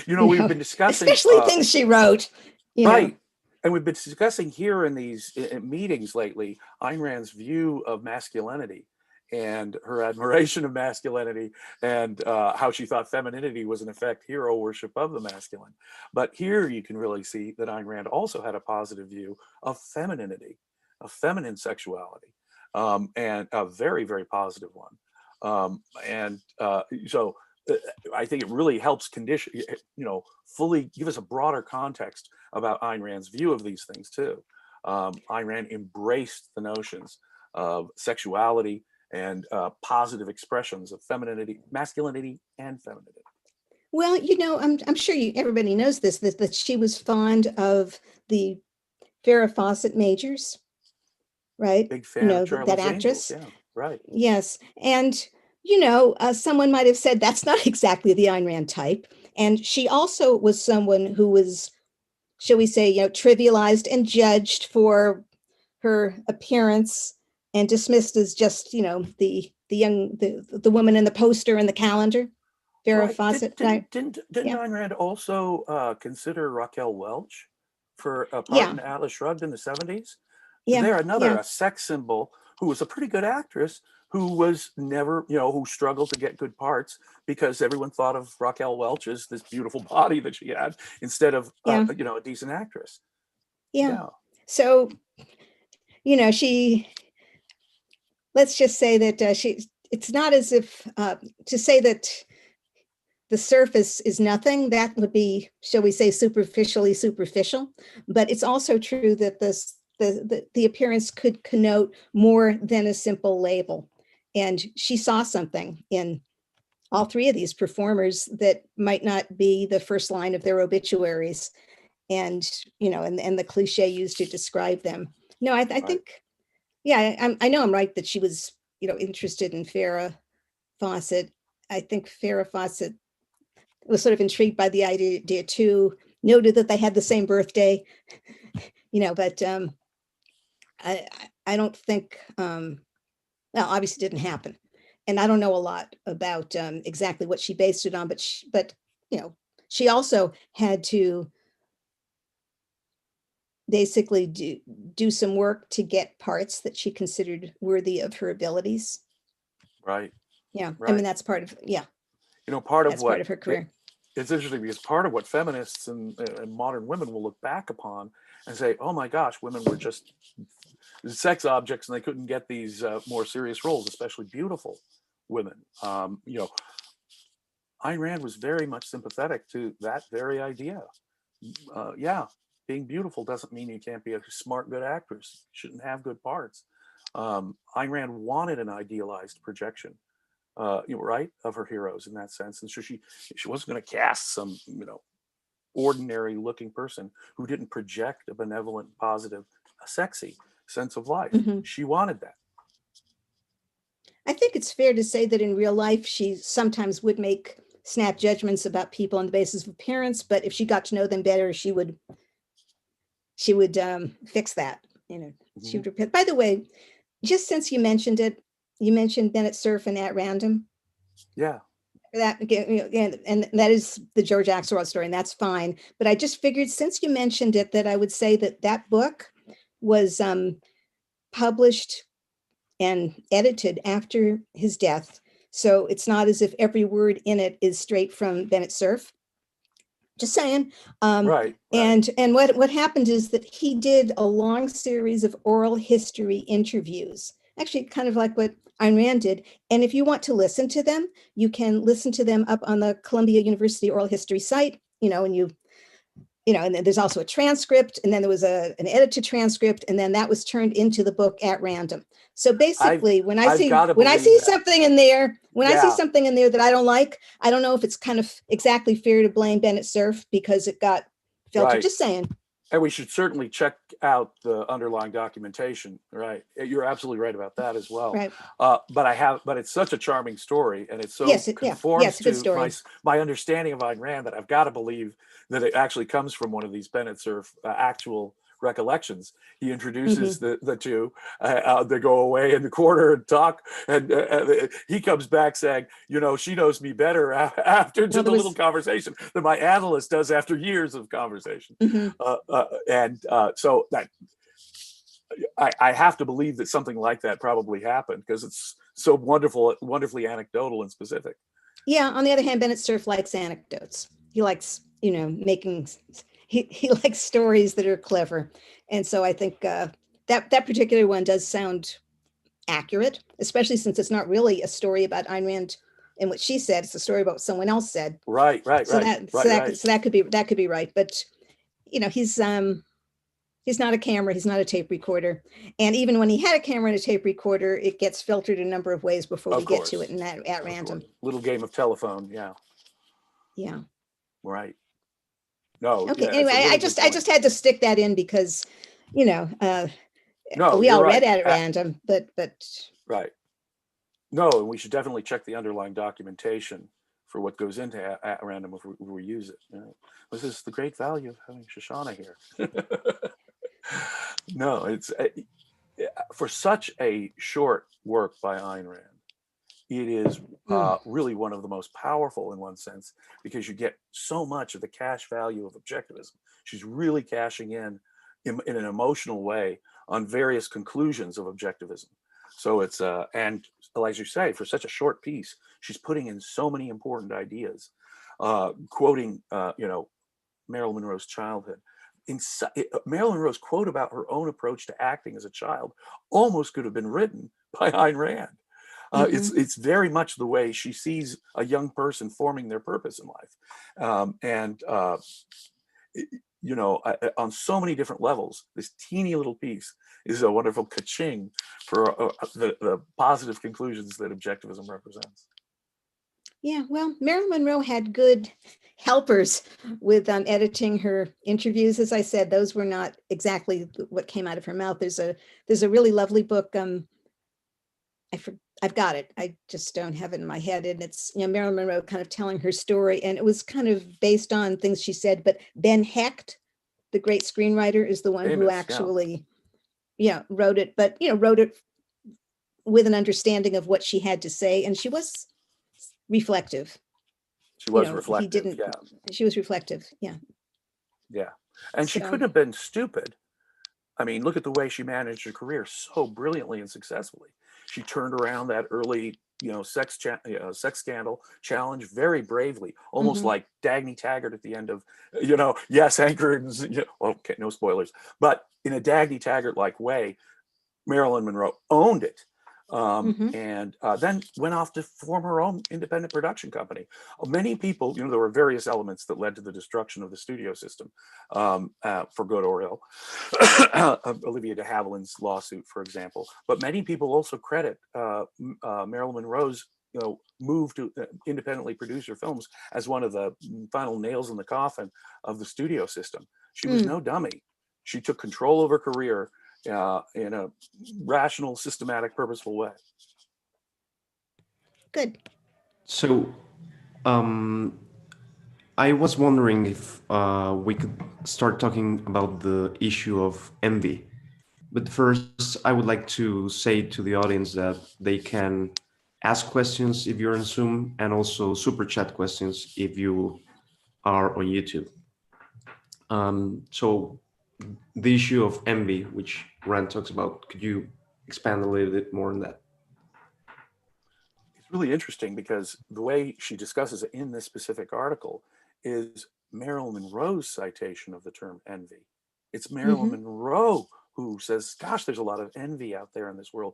We've been discussing, especially things she wrote. you know. Right. And we've been discussing here in these meetings lately, Ayn Rand's view of masculinity and her admiration of masculinity, and how she thought femininity was in effect hero worship of the masculine. But here you can really see that Ayn Rand also had a positive view of femininity, of feminine sexuality, and a very, very positive one. So I think it really helps condition, fully give us a broader context about Ayn Rand's view of these things too. Ayn Rand embraced the notions of sexuality and positive expressions of femininity, masculinity, and femininity. Well, I'm sure everybody knows this, that she was fond of the Farrah Fawcett Majors, right? Big fan of That Charlie's actress. Angels, yeah, right. Yes. And, someone might have said that's not exactly the Ayn Rand type. And she also was someone who was, shall we say, trivialized and judged for her appearance and dismissed as just, the woman in the poster and the calendar, Farrah Right. Fawcett. Didn't Yeah. Ayn Rand also consider Raquel Welch for a part Yeah. in Atlas Shrugged in the 70s? Yeah. They're another Yeah. a sex symbol who was a pretty good actress who was never, who struggled to get good parts because everyone thought of Raquel Welch as this beautiful body that she had instead of, Yeah. a decent actress. Yeah. So, let's just say that it's not as if to say that the surface is nothing, that would be, shall we say, superficially superficial. But it's also true that the appearance could connote more than a simple label. And she saw something in all three of these performers that might not be the first line of their obituaries, and and the cliche used to describe them. No, I think, yeah, I know I'm right that she was interested in Farrah Fawcett. I think Farrah Fawcett was sort of intrigued by the idea too, noted that they had the same birthday, but I don't think, well, obviously didn't happen. And I don't know a lot about exactly what she based it on, but she also had to basically do some work to get parts that she considered worthy of her abilities. Right. Yeah. Right. I mean, that's part of, part of her career. It's interesting because part of what feminists and modern women will look back upon and say, oh my gosh, women were just sex objects and they couldn't get these more serious roles, especially beautiful women. Ayn Rand was very much sympathetic to that very idea. Being beautiful doesn't mean you can't be a smart, good actress. You shouldn't have good parts. Ayn Rand wanted an idealized projection, right, of her heroes in that sense. And so she wasn't going to cast some, ordinary looking person who didn't project a benevolent, positive, a sexy sense of life. Mhm. She wanted that. I think it's fair to say that in real life, she sometimes would make snap judgments about people on the basis of appearance, but if she got to know them better, she would fix that. She would. By the way, just since you mentioned it, you mentioned Bennett Cerf and At Random. Yeah. That and that is the George Axelrod story, and that's fine. But I just figured, since you mentioned it, that I would say that book was published and edited after his death. So it's not as if every word in it is straight from Bennett Cerf. Just saying. Right. And what happened is that he did a long series of oral history interviews, actually kind of like what Ayn Rand did. And if you want to listen to them, you can listen to them up on the Columbia University Oral History site, and then there's also a transcript, and then there was an edited transcript, and then that was turned into the book At Random. So basically, when I see something in there, I see something in there that I don't like, I don't know if it's kind of exactly fair to blame Bennett Cerf because it got filtered. Right. Just saying. And we should certainly check out the underlying documentation. Right. You're absolutely right about that as well. Right. But it's such a charming story, and it conforms to my understanding of Ayn Rand that I've got to believe that it actually comes from one of these Bennett Cerf actual recollections. He introduces the two. They go away in the corner and talk, and he comes back saying, you know, she knows me better after just a little conversation than my analyst does after years of conversation. So that I have to believe that something like that probably happened, because it's so wonderfully anecdotal and specific. Yeah. On the other hand, Bennett Cerf likes anecdotes. He likes, you know, he likes stories that are clever. And so I think that particular one does sound accurate, especially since it's not really a story about Ayn Rand and what she said. It's a story about what someone else said. Right. So that could be right. But, you know, he's not a camera. He's not a tape recorder. And even when he had a camera and a tape recorder, it gets filtered a number of ways before we get to it, and that at random. Little game of telephone. Yeah. Yeah. Right. No. Okay. Yeah, anyway, I just had to stick that in because, you know, we all read at random, but right. No, and we should definitely check the underlying documentation for what goes into at random if we use it. You know, this is the great value of having Shoshana here. No, it's for such a short work by Ayn Rand. It is really one of the most powerful in one sense, because you get so much of the cash value of objectivism. She's really cashing in an emotional way on various conclusions of objectivism. So it's, and as you say, for such a short piece, she's putting in so many important ideas, quoting, you know, Marilyn Monroe's childhood. Marilyn Monroe's quote about her own approach to acting as a child almost could have been written by Ayn Rand. It's very much the way she sees a young person forming their purpose in life. You know, on so many different levels, this teeny little piece is a wonderful ka-ching for the positive conclusions that objectivism represents. Yeah, well, Marilyn Monroe had good helpers with editing her interviews. As I said, those were not exactly what came out of her mouth. There's a really lovely book. I've got it. I just don't have it in my head. And it's, you know, Marilyn Monroe kind of telling her story, and it was kind of based on things she said. But Ben Hecht, the great screenwriter, is the one who actually, wrote it. But wrote it with an understanding of what she had to say, and she was reflective. She was reflective. She was reflective. Yeah. Yeah, and she couldn't have been stupid. I mean, look at the way she managed her career so brilliantly and successfully. She turned around that early, sex scandal challenge very bravely, almost like Dagny Taggart at the end of, yes, Anchor. Okay, no spoilers, but in a Dagny Taggart-like way, Marilyn Monroe owned it. And then went off to form her own independent production company. Many people, there were various elements that led to the destruction of the studio system, for good or ill. Olivia de Havilland's lawsuit, for example. But many people also credit Marilyn Monroe's move to independently produce her films as one of the final nails in the coffin of the studio system. She was no dummy. She took control of her career in a rational, systematic, purposeful way. Good. So, I was wondering if we could start talking about the issue of envy. But first, I would like to say to the audience that they can ask questions if you're on Zoom, and also super chat questions if you are on YouTube. So the issue of envy, which Rand talks about, could you expand a little bit more on that? It's really interesting because the way she discusses it in this specific article is Marilyn Monroe's citation of the term envy. It's Marilyn Monroe who says, gosh, there's a lot of envy out there in this world.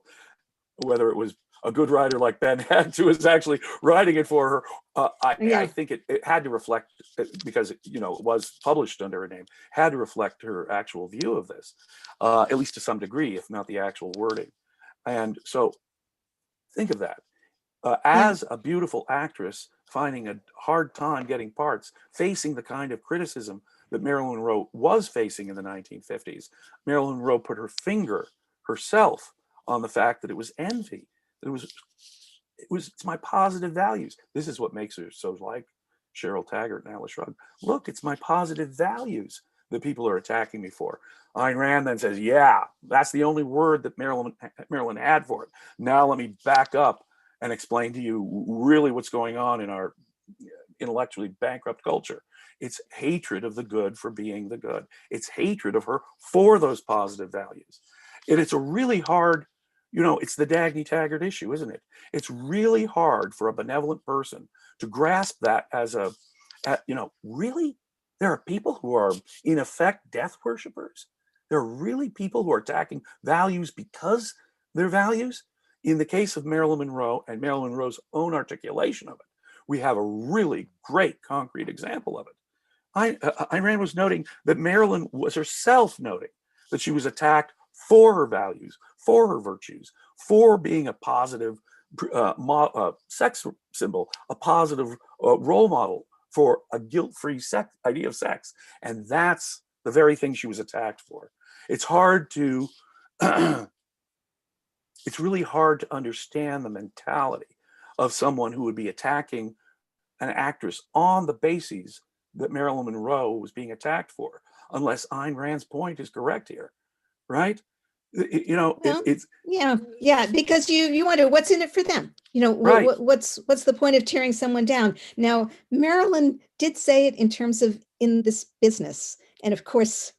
Whether it was a good writer like Ben Hecht who was actually writing it for her, I think it had to reflect, because it was published under her name, had to reflect her actual view of this, at least to some degree, if not the actual wording. And so think of that. As a beautiful actress finding a hard time getting parts, facing the kind of criticism that Marilyn Monroe was facing in the 1950s, Marilyn Monroe put her finger herself on the fact that it was envy. It's my positive values. This is what makes her so like Cheryl Taggart and Alice Shrugged. Look, it's my positive values that people are attacking me for. Ayn Rand then says, yeah, that's the only word that Marilyn had for it. Now let me back up and explain to you really what's going on in our intellectually bankrupt culture. It's hatred of the good for being the good. It's hatred of her for those positive values. And it's a really hard, it's the Dagny Taggart issue, isn't it? It's really hard for a benevolent person to grasp that as really, there are people who are in effect death worshipers. There are really people who are attacking values because they're values. In the case of Marilyn Monroe and Marilyn Monroe's own articulation of it, we have a really great concrete example of it. Ayn Rand was noting that Marilyn was herself noting that she was attacked for her values, for her virtues, for being a positive sex symbol, a positive role model for a guilt-free idea of sex. And that's the very thing she was attacked for. It's hard to, it's really hard to understand the mentality of someone who would be attacking an actress on the bases that Marilyn Monroe was being attacked for, unless Ayn Rand's point is correct here, right? It's because you wonder what's in it for them. Right. What's the point of tearing someone down? Now, Marilyn did say it in terms of in this business, and of course,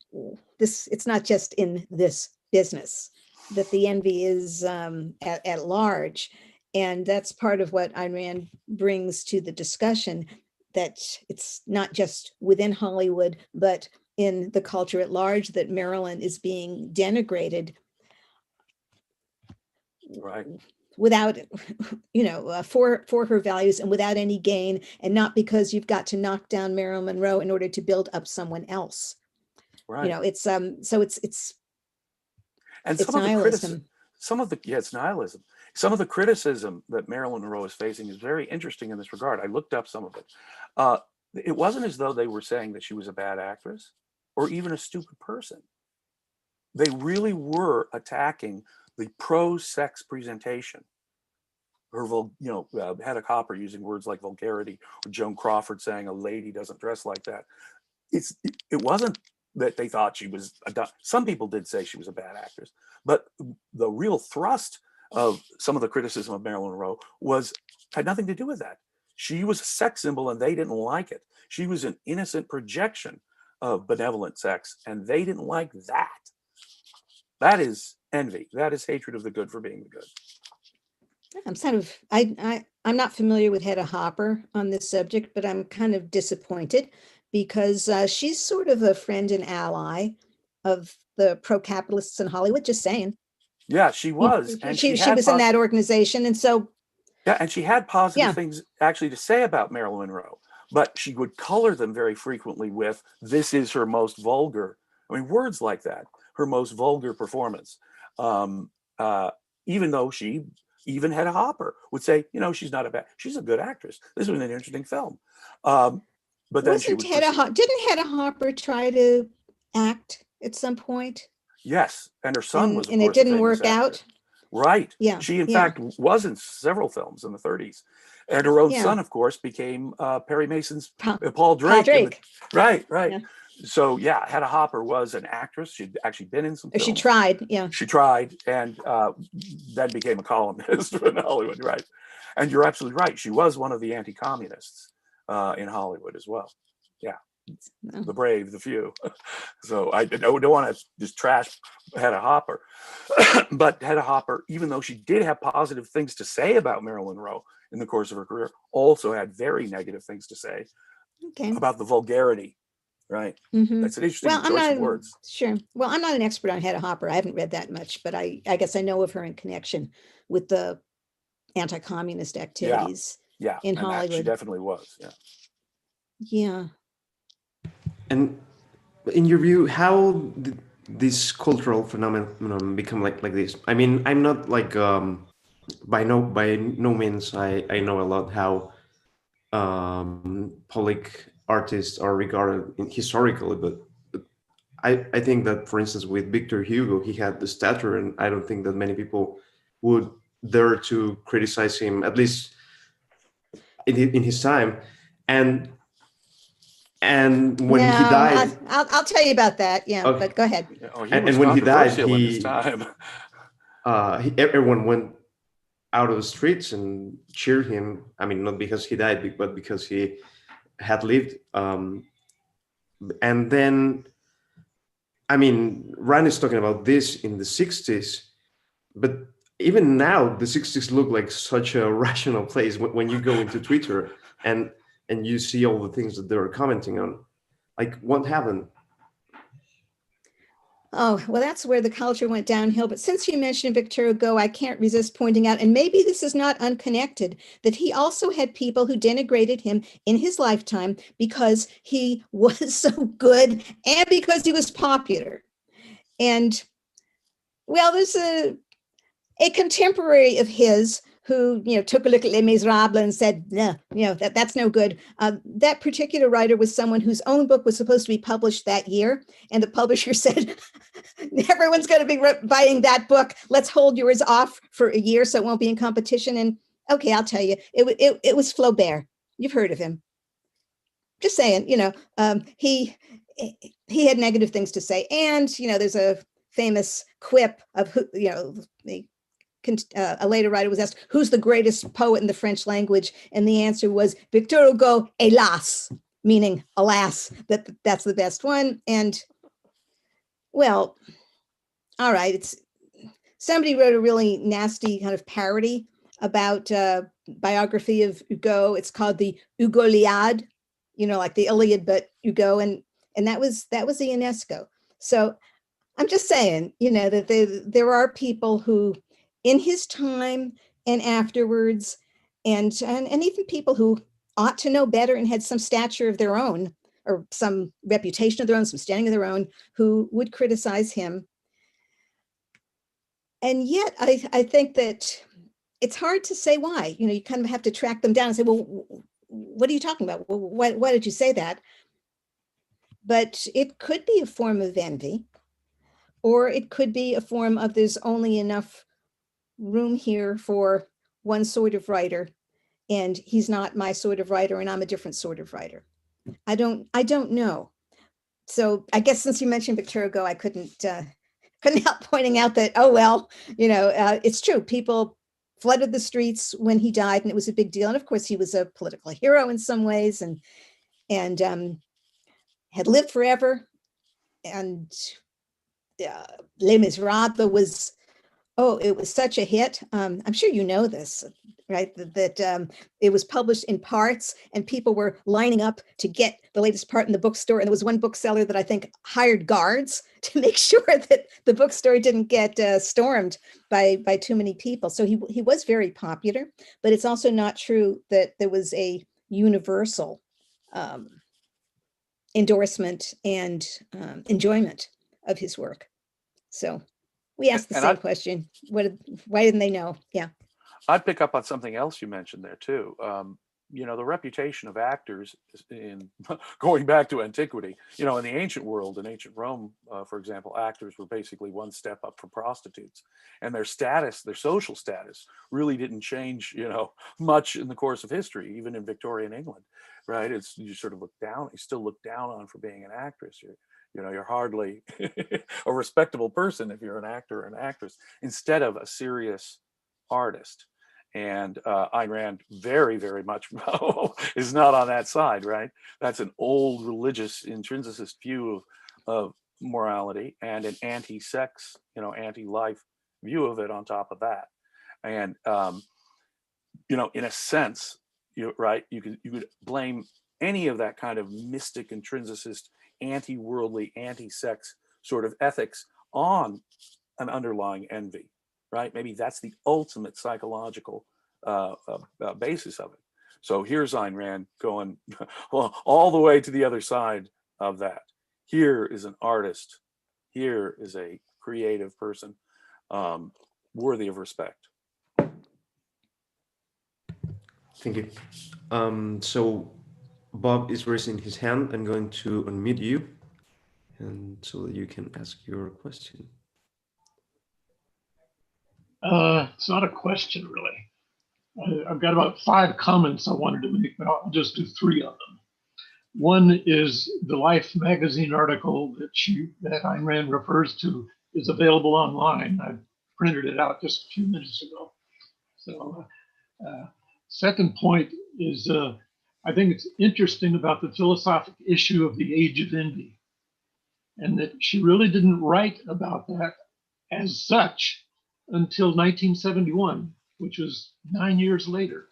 it's not just in this business that the envy is at large, and that's part of what Ayn Rand brings to the discussion. That it's not just within Hollywood, but in the culture at large, that Marilyn is being denigrated, right, without, for her values and without any gain, and not because you've got to knock down Marilyn Monroe in order to build up someone else. Right. It's so it's and it's some nihilism. It's nihilism. Some of the criticism that Marilyn Monroe is facing is very interesting in this regard. I looked up some of it. It wasn't as though they were saying that she was a bad actress or even a stupid person. They really were attacking the pro-sex presentation. Her, Hedda Copper using words like vulgarity, or Joan Crawford saying a lady doesn't dress like that. It wasn't that they thought she was some people did say she was a bad actress, but the real thrust of some of the criticism of Marilyn Monroe had nothing to do with that. She was a sex symbol and they didn't like it. She was an innocent projection of benevolent sex and they didn't like that. That is envy. That is hatred of the good for being the good. I'm not familiar with Hedda Hopper on this subject, but I'm kind of disappointed because she's sort of a friend and ally of the pro-capitalists in Hollywood, just saying. Yeah, she was. And she was in that organization. And so. Yeah, and she had positive things actually to say about Marilyn Monroe, but she would color them very frequently with, this is her most vulgar. Words like that, her most vulgar performance. Even though even Hedda Hopper would say, she's a good actress. This was an interesting film. But then didn't Hedda Hopper try to act at some point? Yes, and her son was, and it didn't work out. Right. Yeah. She, in fact, was in several films in the 30s. And her own son, of course, became Perry Mason's Paul Drake. Right. Yeah. So, Hedda Hopper was an actress. She'd actually been in some films. She tried, She tried, and then became a columnist in Hollywood, right? And you're absolutely right. She was one of the anti-communists in Hollywood as well. Yeah. No. The brave, the few. So I don't want to just trash Hedda Hopper. But Hedda Hopper, even though she did have positive things to say about Marilyn Monroe in the course of her career, also had very negative things to say about the vulgarity. Right. Mm-hmm. That's an interesting choice of words. Sure. Well, I'm not an expert on Hedda Hopper. I haven't read that much, but I guess I know of her in connection with the anti-communist activities in Hollywood. She definitely was. Yeah. And in your view, how did this cultural phenomenon become like this? I'm not like by no means I know a lot how public artists are regarded historically, but I think that, for instance, with Victor Hugo, he had the stature, and I don't think that many people would dare to criticize him, at least in his time. And And when he No, died, I'll tell you about that. Yeah, okay, but go ahead. Oh, he and was when he died, controversial in his time. Everyone went out of the streets and cheered him. I mean, not because he died, but because he had lived. And then, I mean, Rand is talking about this in the 60s, but even now, the 60s look like such a rational place when you go into Twitter and you see all the things that they were commenting on. Like, what happened? Oh, well, that's where the culture went downhill. But since you mentioned Victor Hugo, I can't resist pointing out, and maybe this is not unconnected, that he also had people who denigrated him in his lifetime because he was so good and because he was popular. And well, there's a contemporary of his who, took a look at Les Miserables and said, no, that's no good. That particular writer was someone whose own book was supposed to be published that year. And the publisher said, everyone's going to be buying that book. Let's hold yours off for a year so it won't be in competition. And okay, I'll tell you, it was Flaubert. You've heard of him. Just saying, he had negative things to say. And, there's a famous quip of who, a later writer was asked, who's the greatest poet in the French language? And the answer was Victor Hugo, hélas, meaning alas, that's the best one. And well, all right, somebody wrote a really nasty kind of parody about biography of Hugo. It's called the Hugoliade, like the Iliad, but Hugo, and that was the UNESCO. So I'm just saying, that there are people who, in his time and afterwards, and even people who ought to know better and had some stature of their own, or some reputation of their own, some standing of their own, who would criticize him. And yet, I think that it's hard to say why. You kind of have to track them down and say, well, what are you talking about? Well, why did you say that? But it could be a form of envy, or it could be a form of there's only enough room here for one sort of writer, and he's not my sort of writer, and I'm a different sort of writer. I don't know. So I guess since you mentioned Victor Hugo, I couldn't help pointing out that, oh, well, it's true. People flooded the streets when he died, and it was a big deal. And of course, he was a political hero in some ways, and had lived forever. And Les Miserables was, it was such a hit. I'm sure you know this, right? That it was published in parts, and people were lining up to get the latest part in the bookstore. And there was one bookseller that I think hired guards to make sure that the bookstore didn't get stormed by too many people. So he was very popular, but it's also not true that there was a universal endorsement and enjoyment of his work. So we asked the same question. Why didn't they know? Yeah. I'd pick up on something else you mentioned there too. The reputation of actors in going back to antiquity, in the ancient world, in ancient Rome, for example, actors were basically one step up from prostitutes, and their status, their social status really didn't change, much in the course of history, even in Victorian England, right? You sort of you still look down on for being an actress. You're hardly a respectable person if you're an actor or an actress, instead of a serious artist. And Ayn Rand very, very much is not on that side, right? That's an old religious intrinsicist view of morality, and an anti-sex, anti-life view of it on top of that. And, in a sense, right, you could blame any of that kind of mystic intrinsicist, anti-worldly, anti-sex sort of ethics on an underlying envy, right? Maybe that's the ultimate psychological basis of it. So here's Ayn Rand going well, all the way to the other side of that. Here is an artist. Here is a creative person worthy of respect. Thank you. So Bob is raising his hand. I'm going to unmute you, and so that you can ask your question. It's not a question, really. I've got about 5 comments I wanted to make, but I'll just do 3 of them. One is the Life magazine article that Ayn Rand refers to is available online. I printed it out just a few minutes ago. So, second point is I think it's interesting about the philosophic issue of the age of envy, and that she really didn't write about that as such until 1971, which was 9 years later.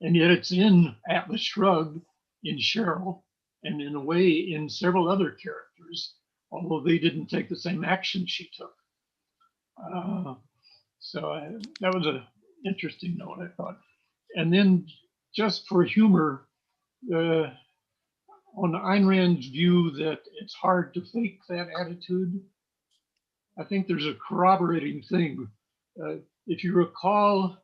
And yet it's in Atlas Shrugged, in Cheryl, and in a way in several other characters, although they didn't take the same action she took. That was an interesting note, I thought. And then just for humor, on Ayn Rand's view that it's hard to fake that attitude, I think there's a corroborating thing. If you recall,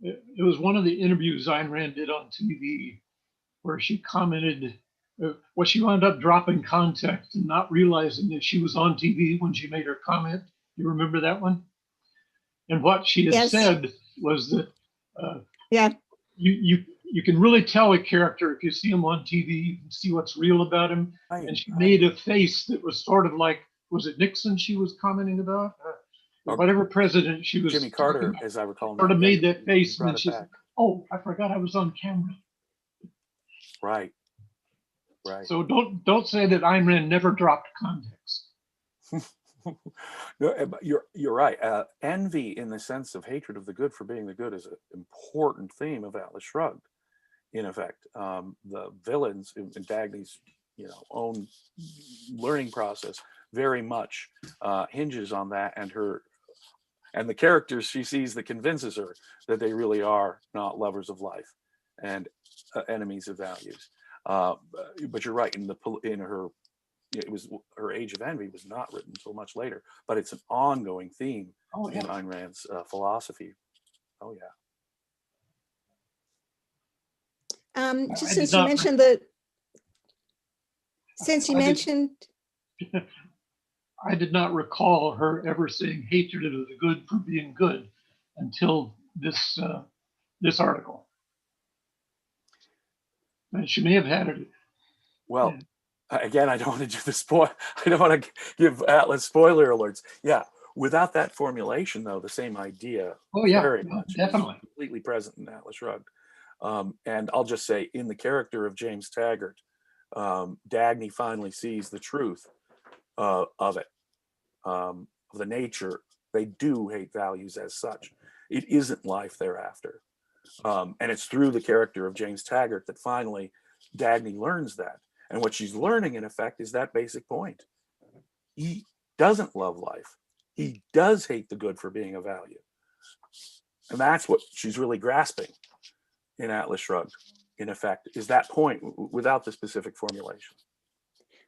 it was one of the interviews Ayn Rand did on TV where she commented, she wound up dropping context and not realizing that she was on TV when she made her comment. You remember that one? And what she had said was that you can really tell a character if you see him on TV, you can see what's real about him. And she made a face that was sort of like, was it Nixon she was commenting about? Whatever president she was. Jimmy Carter, as I recall. Sort of made that face and she said, "Oh, I forgot I was on camera." Right. So don't say that Ayn Rand never dropped context. You're right. Envy, in the sense of hatred of the good for being the good, is an important theme of Atlas Shrugged. In effect, the villains in Dagny's, own learning process very much hinges on that, and the characters she sees that convinces her that they really are not lovers of life and enemies of values. But you're right. Her Age of Envy was not written until much later, but it's an ongoing theme in Ayn Rand's philosophy. Oh yeah. Just since you mentioned the, I did not recall her ever saying hatred of the good for being good until this article. And she may have had it. Well, again, I don't want to do the spoil. I don't want to give Atlas spoiler alerts. Yeah, without that formulation, though, the same idea. Very much definitely completely present in Atlas Shrugged. And I'll just say, in the character of James Taggart, Dagny finally sees the truth of it, of the nature. They do hate values as such. It isn't life thereafter. And it's through the character of James Taggart that finally Dagny learns that. And what she's learning, in effect, is that basic point. He doesn't love life. He does hate the good for being a value. And that's what she's really grasping in Atlas Shrugged, in effect, is that point without the specific formulation.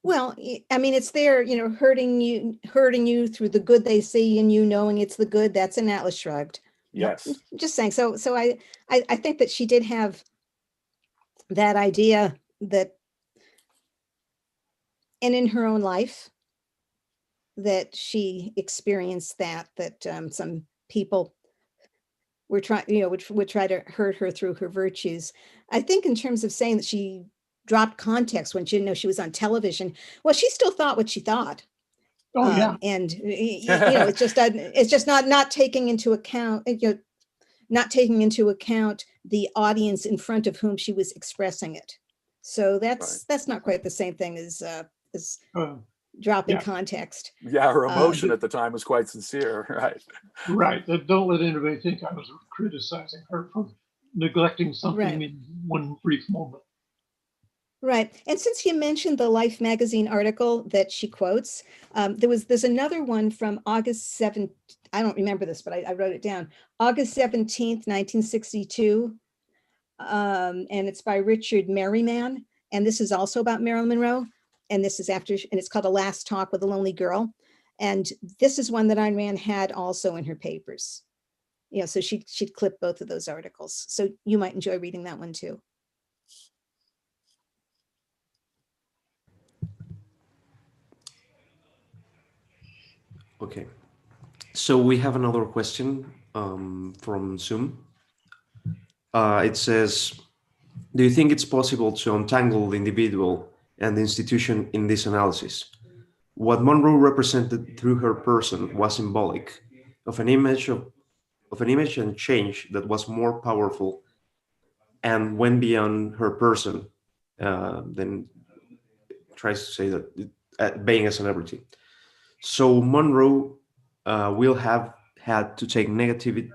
Well, I mean, it's there, hurting you through the good they see and you knowing it's the good. That's an Atlas Shrugged. Yes. Just saying. So I think that she did have that idea that, and in her own life, that she experienced that some people were trying, would try to hurt her through her virtues. I think in terms of saying that she dropped context when she didn't know she was on television, well, she still thought what she thought. Oh yeah. And it's just not taking into account, not taking into account the audience in front of whom she was expressing it. So that's not quite the same thing as dropping context. Yeah, her emotion at the time was quite sincere, right? Right. Don't let anybody think I was criticizing her for neglecting something in one brief moment. Right. And since you mentioned the Life magazine article that she quotes, there's another one from August 7th. I don't remember this, but I wrote it down. August 17th, 1962. And it's by Richard Merriman. And this is also about Marilyn Monroe. And this is and it's called A Last Talk with a Lonely Girl. And this is one that Ayn Rand had also in her papers. So she'd clip both of those articles. So you might enjoy reading that one too. Okay, so we have another question from Zoom. It says, do you think it's possible to untangle the individual and the institution in this analysis. What Monroe represented through her person was symbolic of an image and change that was more powerful and went beyond her person than tries to say that being a celebrity. So Monroe will have had to take negativity.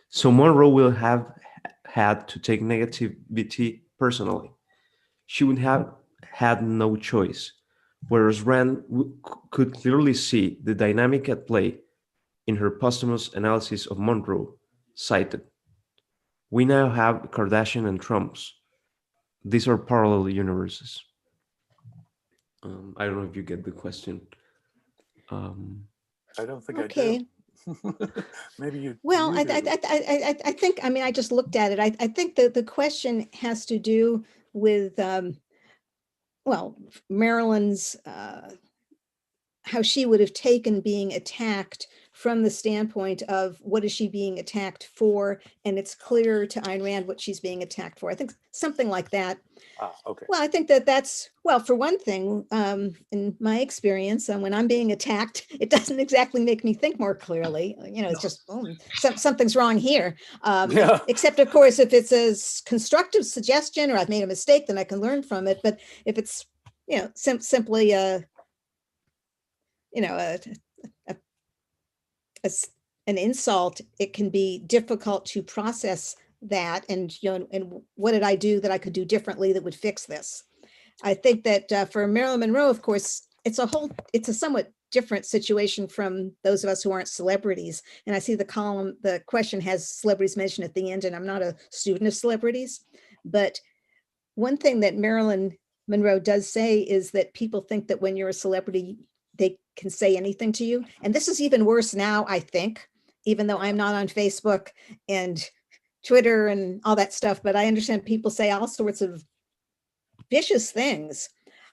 So Monroe will have had to take negativity personally. She would have had no choice, whereas Rand could clearly see the dynamic at play in her posthumous analysis of Monroe, cited. We now have Kardashian and Trumps. These are parallel universes. I don't know if you get the question. I don't think Okay. I do. Maybe you. Well, you do. I think, I mean, I just looked at it. I think that the question has to do with, well, Marilyn's, how she would have taken being attacked from the standpoint of what is she being attacked for? And it's clear to Ayn Rand what she's being attacked for. I think something like that. Okay. Well, I think that that's, well, for one thing, in my experience, when I'm being attacked, it doesn't exactly make me think more clearly. You know, it's just, oh, something's wrong here. Yeah. Except, of course, if it's a constructive suggestion or I've made a mistake, then I can learn from it. But if it's, you know, simply you know, an insult, it can be difficult to process that. And, you know, and what did I do that I could do differently that would fix this? I think that for Marilyn Monroe, of course, it's a somewhat different situation from those of us who aren't celebrities. And I see the question has celebrities mentioned at the end, and I'm not a student of celebrities. But one thing that Marilyn Monroe does say is that people think that when you're a celebrity, they can say anything to you. And this is even worse now, I think, even though I'm not on Facebook and Twitter and all that stuff, but I understand people say all sorts of vicious things,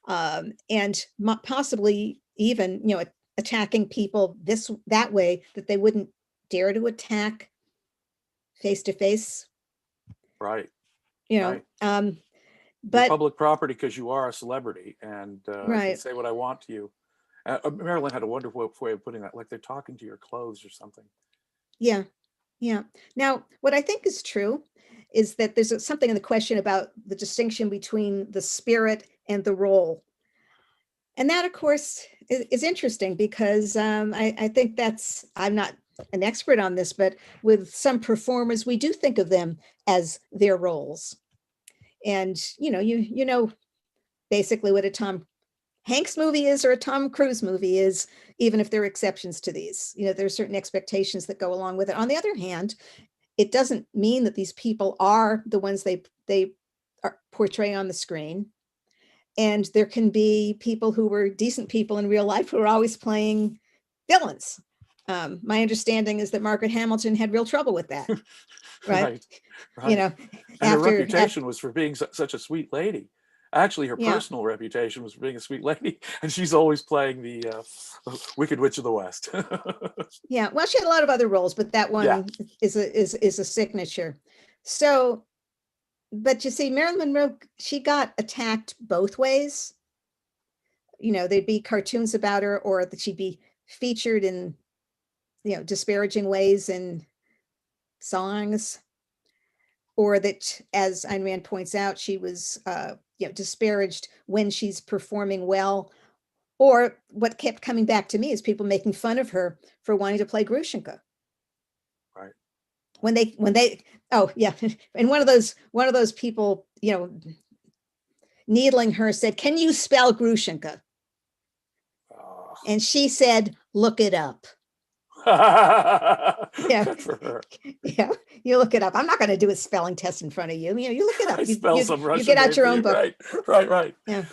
and possibly even, you know, attacking people that way that they wouldn't dare to attack face to face. Right. You know, right. but You're public property because you are a celebrity, and I right. can say what I want to you. Marilyn had a wonderful way of putting that, like they're talking to your clothes or something. Yeah, yeah. Now, what I think is true is that there's something in the question about the distinction between the spirit and the role. And that, of course, is interesting because I think that's, I'm not an expert on this, but with some performers, we do think of them as their roles. And, you know, basically what a Tom Hanks movie is or a Tom Cruise movie is, even if there are exceptions to these. You know, there are certain expectations that go along with it. On the other hand, it doesn't mean that these people are the ones they portray on the screen. And there can be people who were decent people in real life who are always playing villains. My understanding is that Margaret Hamilton had real trouble with that. Right. You know, and her reputation was for being such a sweet lady. Actually, her personal reputation was for being a sweet lady, and she's always playing the Wicked Witch of the West. Yeah, well, she had a lot of other roles, but that one is a signature. So, but you see, Marilyn Monroe, she got attacked both ways. You know, there'd be cartoons about her, or that she'd be featured in, you know, disparaging ways in songs, or that, as Ayn Rand points out, she was, you know, disparaged when she's performing well. Or what kept coming back to me is people making fun of her for wanting to play Grushenka. Right. When they, oh yeah, and one of those people, you know, needling her said, "Can you spell Grushenka?" And she said, "Look it up." Yeah. Good for her. Yeah, you look it up. I'm not going to do a spelling test in front of you. You know, you look it up. You get out your own book. Right. Yeah.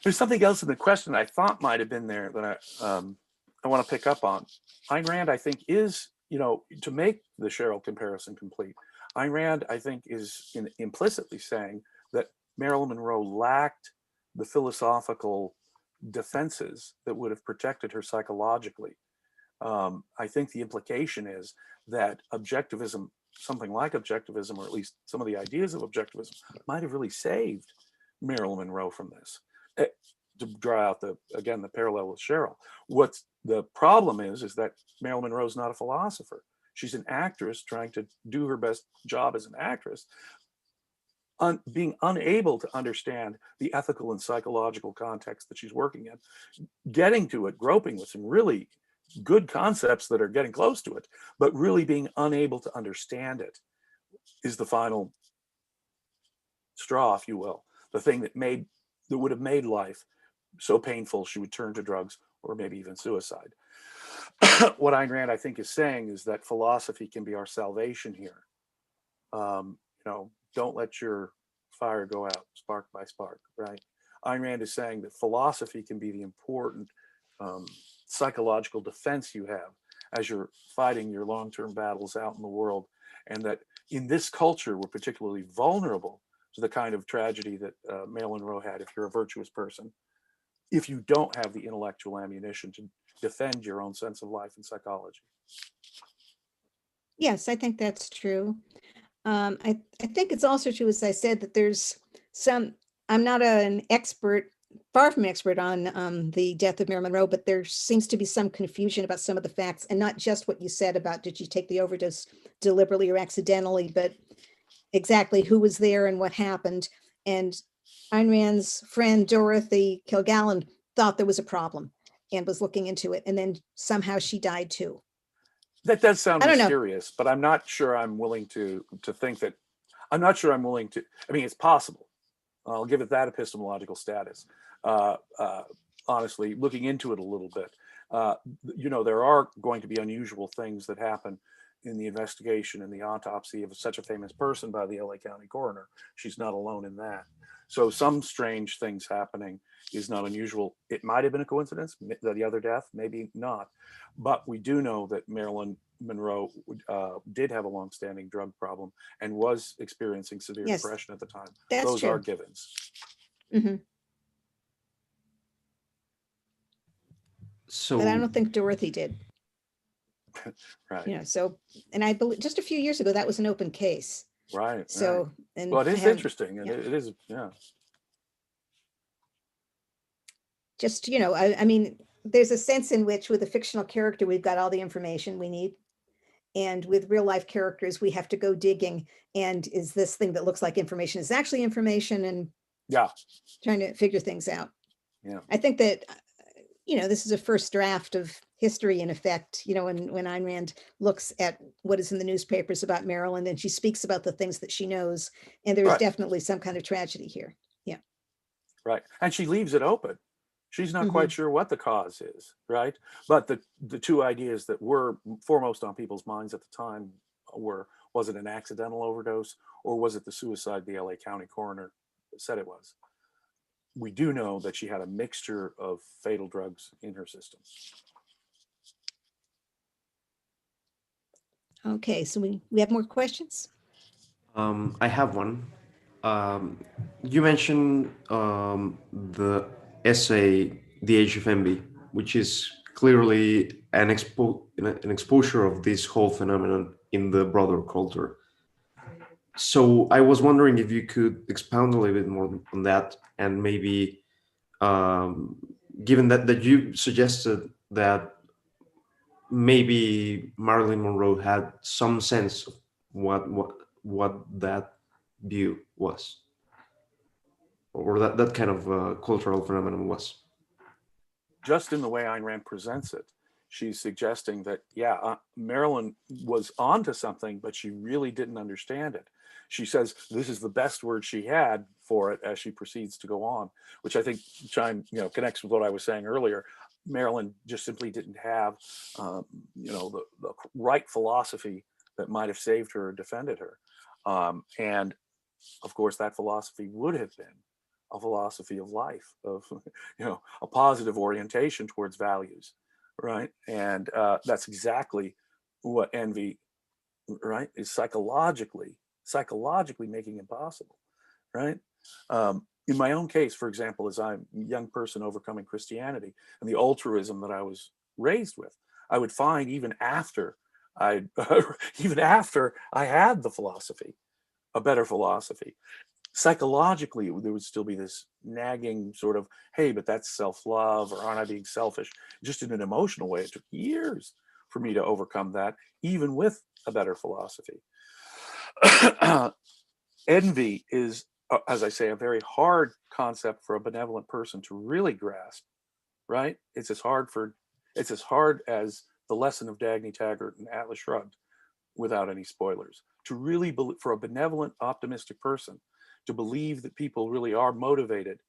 There's something else in the question I thought might have been there that I want to pick up on. Ayn Rand, I think, is, you know, to make the Cheryl comparison complete, Ayn Rand, I think, is implicitly saying that Marilyn Monroe lacked the philosophical defenses that would have protected her psychologically. I think the implication is that objectivism, something like objectivism, or at least some of the ideas of objectivism, might have really saved Marilyn Monroe from this. To draw out the parallel with Cheryl. What's the problem is that Marilyn Monroe is not a philosopher. She's an actress trying to do her best job as an actress, being unable to understand the ethical and psychological context that she's working in, getting to it, groping with some really good concepts that are getting close to it, but really being unable to understand it is the final straw, if you will, the thing that would have made life so painful she would turn to drugs or maybe even suicide. What Ayn Rand, I think, is saying is that philosophy can be our salvation here. Don't let your fire go out spark by spark, right? Ayn Rand is saying that philosophy can be the important psychological defense you have as you're fighting your long-term battles out in the world, and that in this culture, we're particularly vulnerable to the kind of tragedy that Marilyn Monroe had if you're a virtuous person, if you don't have the intellectual ammunition to defend your own sense of life and psychology. Yes, I think that's true. I think it's also true, as I said, that there's I'm not an expert, far from expert on the death of Marilyn Monroe, but there seems to be some confusion about some of the facts, and not just what you said about did she take the overdose deliberately or accidentally, but exactly who was there and what happened. And Ayn Rand's friend Dorothy Kilgallen thought there was a problem and was looking into it, and then somehow she died too. That does sound I don't know. mysterious, but I'm not sure I'm willing to think that. I'm not sure I'm willing to. I mean, it's possible. I'll give it that epistemological status. Honestly, looking into it a little bit, there are going to be unusual things that happen in the investigation and the autopsy of such a famous person by the LA County coroner. She's not alone in that. So some strange things happening is not unusual. It might have been a coincidence, the other death, maybe not. But we do know that Marilyn Monroe did have a longstanding drug problem and was experiencing severe depression at the time. Those true. are givens. Mm-hmm. So, but I don't think Dorothy did. Right. So, and I believe just a few years ago, that was an open case. Right. So, right. and Well, it is interesting. And it is, just, I mean, there's a sense in which with a fictional character, we've got all the information we need. And with real life characters, we have to go digging. And is this thing that looks like information is actually information, and trying to figure things out. Yeah. I think that, this is a first draft of history in effect, when Ayn Rand looks at what is in the newspapers about Marilyn, and she speaks about the things that she knows. And there is definitely some kind of tragedy here. Yeah. Right. And she leaves it open. She's not quite sure what the cause is, right? But the two ideas that were foremost on people's minds at the time were, was it an accidental overdose, or was it the suicide the LA County coroner said it was? We do know that she had a mixture of fatal drugs in her system. Okay, so we have more questions? I have one. You mentioned the essay, The Age of Envy, which is clearly an exposure of this whole phenomenon in the broader culture. So I was wondering if you could expound a little bit more on that, and maybe, given that you suggested that maybe Marilyn Monroe had some sense of what that view was, or that kind of cultural phenomenon was. Just in the way Ayn Rand presents it, she's suggesting that, Marilyn was onto something, but she really didn't understand it. She says this is the best word she had for it as she proceeds to go on, which I think connects with what I was saying earlier. Marilyn just simply didn't have, the right philosophy that might have saved her or defended her. And of course, that philosophy would have been a philosophy of life, of, a positive orientation towards values, right? And that's exactly what envy, right, is psychologically making impossible, right? In my own case, for example, as I'm a young person overcoming Christianity and the altruism that I was raised with, I would find even after I had the philosophy, a better philosophy, Psychologically, there would still be this nagging sort of, hey, but that's self-love, or aren't I being selfish? Just in an emotional way. It took years for me to overcome that, even with a better philosophy. Envy is, as I say, a very hard concept for a benevolent person to really grasp, right? It's as hard as the lesson of Dagny Taggart and Atlas Shrugged, without any spoilers. To really, for a benevolent, optimistic person, to believe that people really are motivated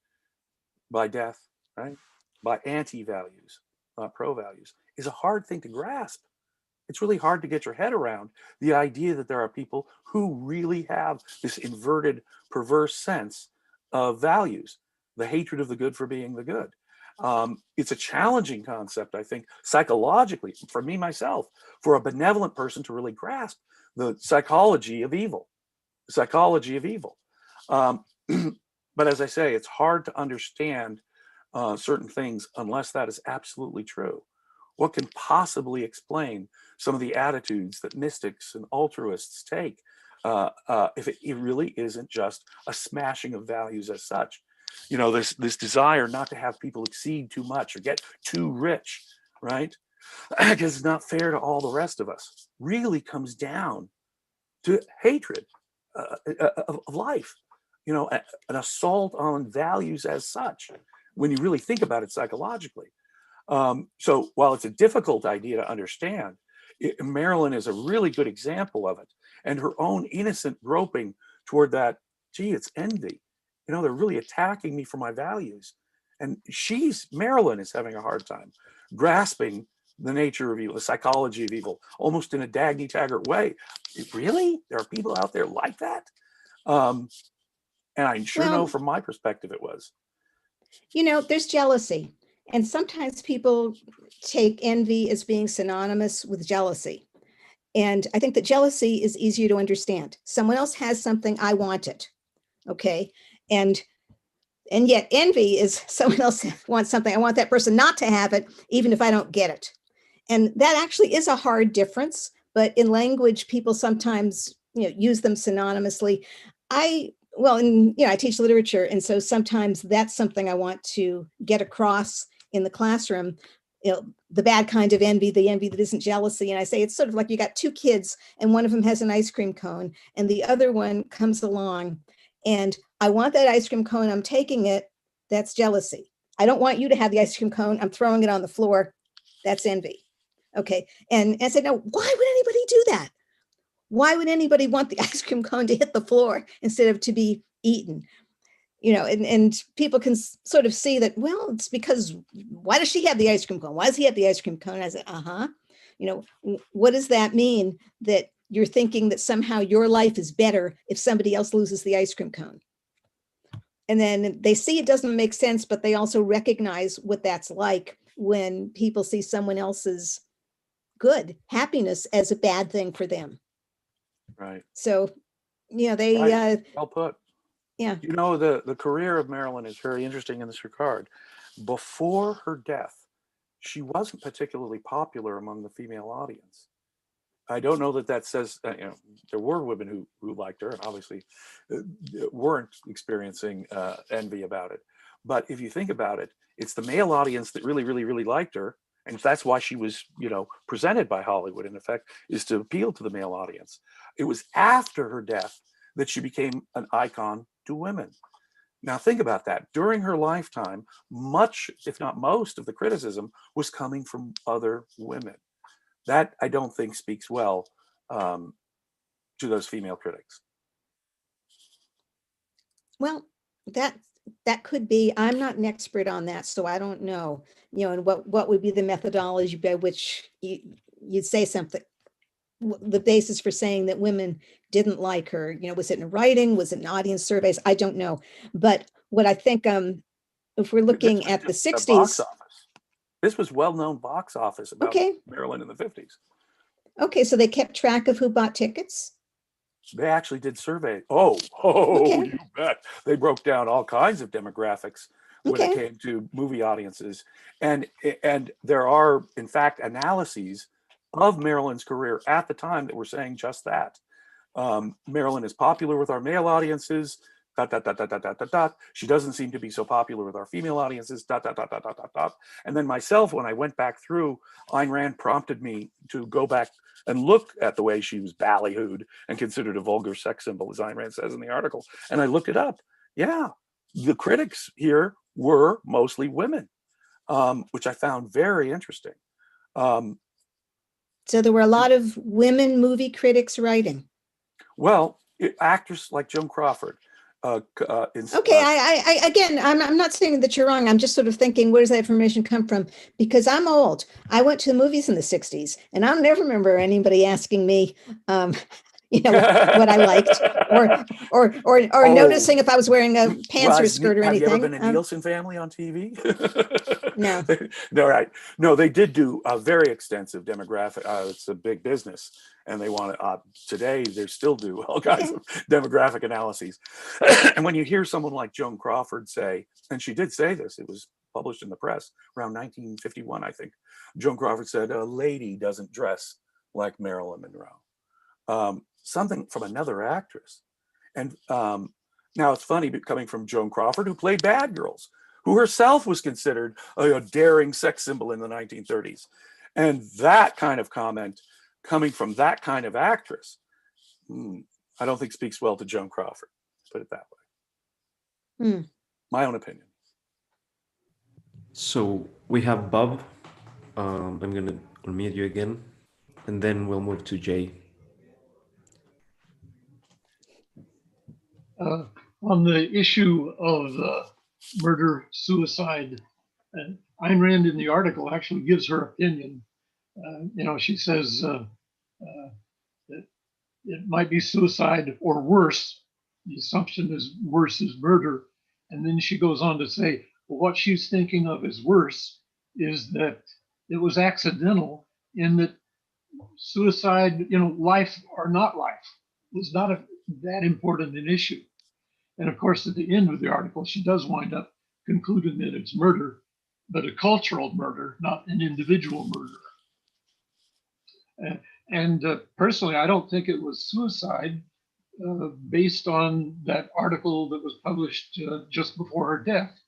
by death, right? By anti-values, not pro-values, is a hard thing to grasp. It's really hard to get your head around the idea that there are people who really have this inverted, perverse sense of values, the hatred of the good for being the good. It's a challenging concept, I think, psychologically, for me, myself, for a benevolent person to really grasp the psychology of evil, but as I say, it's hard to understand certain things unless that is absolutely true. What can possibly explain some of the attitudes that mystics and altruists take if it really isn't just a smashing of values as such? You know, this desire not to have people exceed too much or get too rich, right? Because it's not fair to all the rest of us, really comes down to hatred of life, you know, an assault on values as such, when you really think about it psychologically. So while it's a difficult idea to understand, Marilyn is a really good example of it, and her own innocent groping toward that, gee, it's envy. You know, they're really attacking me for my values. And Marilyn is having a hard time grasping the nature of evil, the psychology of evil, almost in a Dagny Taggart way. Really? There are people out there like that? And I sure know from my perspective it was. You know, there's jealousy. And sometimes people take envy as being synonymous with jealousy. And I think that jealousy is easier to understand. Someone else has something, I want it. Okay. And yet envy is someone else wants something, I want that person not to have it, even if I don't get it. And that actually is a hard difference, but in language, people sometimes, you know, use them synonymously. I teach literature, and so sometimes that's something I want to get across in the classroom. You know, the bad kind of envy, the envy that isn't jealousy. And I say it's sort of like you got two kids, and one of them has an ice cream cone, and the other one comes along, and I want that ice cream cone. I'm taking it. That's jealousy. I don't want you to have the ice cream cone. I'm throwing it on the floor. That's envy. Okay. And I said, no, why would anybody do that? Why would anybody want the ice cream cone to hit the floor instead of to be eaten? You know, and people can sort of see that, well, it's because, why does she have the ice cream cone? Why does he have the ice cream cone? And I said, you know, what does that mean? That you're thinking that somehow your life is better if somebody else loses the ice cream cone. And then they see it doesn't make sense, but they also recognize what that's like when people see someone else's good happiness as a bad thing for them. Right. So, you know, they, well put. Yeah. You know, the career of Marilyn is very interesting in this regard. Before her death, she wasn't particularly popular among the female audience. I don't know that says, you know, there were women who liked her and obviously weren't experiencing envy about it. But if you think about it, it's the male audience that really, really, really liked her. And that's why she was, you know, presented by Hollywood, in effect, is to appeal to the male audience. It was after her death that she became an icon to women. Now think about that. During her lifetime, much, if not most, of the criticism was coming from other women. That, I don't think, speaks well to those female critics. Well, that could be. I'm not an expert on that, so I don't know. You know, and what would be the methodology by which you'd say something? The basis for saying that women didn't like her. You know, was it in writing? Was it in audience surveys? I don't know. But what I think, if we're looking at the 60s, box office. This was well-known box office about Marilyn in the 50s. Okay, so they kept track of who bought tickets? They actually did survey. You bet. They broke down all kinds of demographics when it came to movie audiences. And there are, in fact, analyses of Marilyn's career at the time that were saying just that. Marilyn is popular with our male audiences. dot, dot, dot, dot, dot, dot, dot, dot. She doesn't seem to be so popular with our female audiences, dot, dot, dot, dot, dot, dot, dot. And then myself, when I went back through, Ayn Rand prompted me to go back and look at the way she was ballyhooed and considered a vulgar sex symbol, as Ayn Rand says in the article. And I looked it up. Yeah, the critics here were mostly women, which I found very interesting. So there were a lot of women movie critics writing. Well, actors like Joan Crawford. Okay, again, I'm not saying that you're wrong. I'm just sort of thinking, where does that information come from? Because I'm old. I went to the movies in the 60s, and I don't ever remember anybody asking me, what I liked, or noticing if I was wearing a pants or a skirt or anything. Have you ever been a Nielsen family on TV? No. No, right. No, they did do a very extensive demographic. It's a big business, and they want to. Today, they still do all kinds of demographic analyses. And when you hear someone like Joan Crawford say, and she did say this, it was published in the press around 1951, I think. Joan Crawford said, "A lady doesn't dress like Marilyn Monroe." Something from another actress. And now it's funny, but coming from Joan Crawford, who played bad girls, who herself was considered a daring sex symbol in the 1930s. And that kind of comment coming from that kind of actress, I don't think speaks well to Joan Crawford, put it that way. My own opinion. So we have Bob. I'm going to unmute you again, and then we'll move to Jay. On the issue of murder, suicide, Ayn Rand in the article actually gives her opinion. She says that it might be suicide or worse. The assumption is worse is murder. And then she goes on to say, well, what she's thinking of as worse is that it was accidental, in that suicide, life or not life, was not that important an issue. And of course, at the end of the article, she does wind up concluding that it's murder, but a cultural murder, not an individual murder. And personally, I don't think it was suicide based on that article that was published just before her death.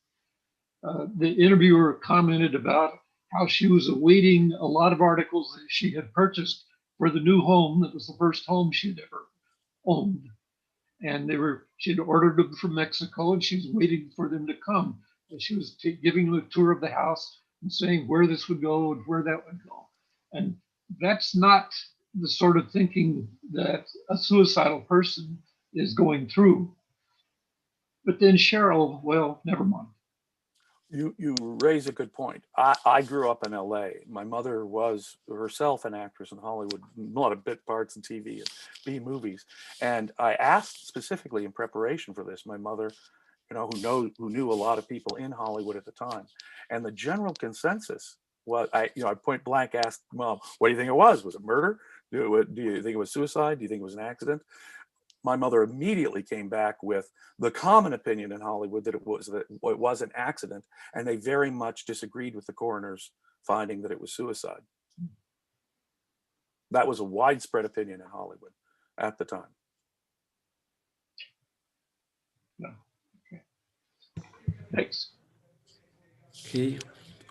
The interviewer commented about how she was awaiting a lot of articles that she had purchased for the new home that was the first home she'd ever owned. And she'd ordered them from Mexico, and she was waiting for them to come. And she was giving them a tour of the house and saying where this would go and where that would go. And that's not the sort of thinking that a suicidal person is going through. But then Cheryl, well, never mind. You raise a good point. I grew up in LA. My mother was herself an actress in Hollywood, a lot of bit parts in TV and B movies. And I asked specifically in preparation for this, my mother, who knew a lot of people in Hollywood at the time. And the general consensus was, I point blank asked Mom, what do you think it was? Was it murder? Do you think it was suicide? Do you think it was an accident? My mother immediately came back with the common opinion in Hollywood that it was an accident, and they very much disagreed with the coroner's finding that it was suicide. That was a widespread opinion in Hollywood at the time. No. Okay. Thanks. Okay,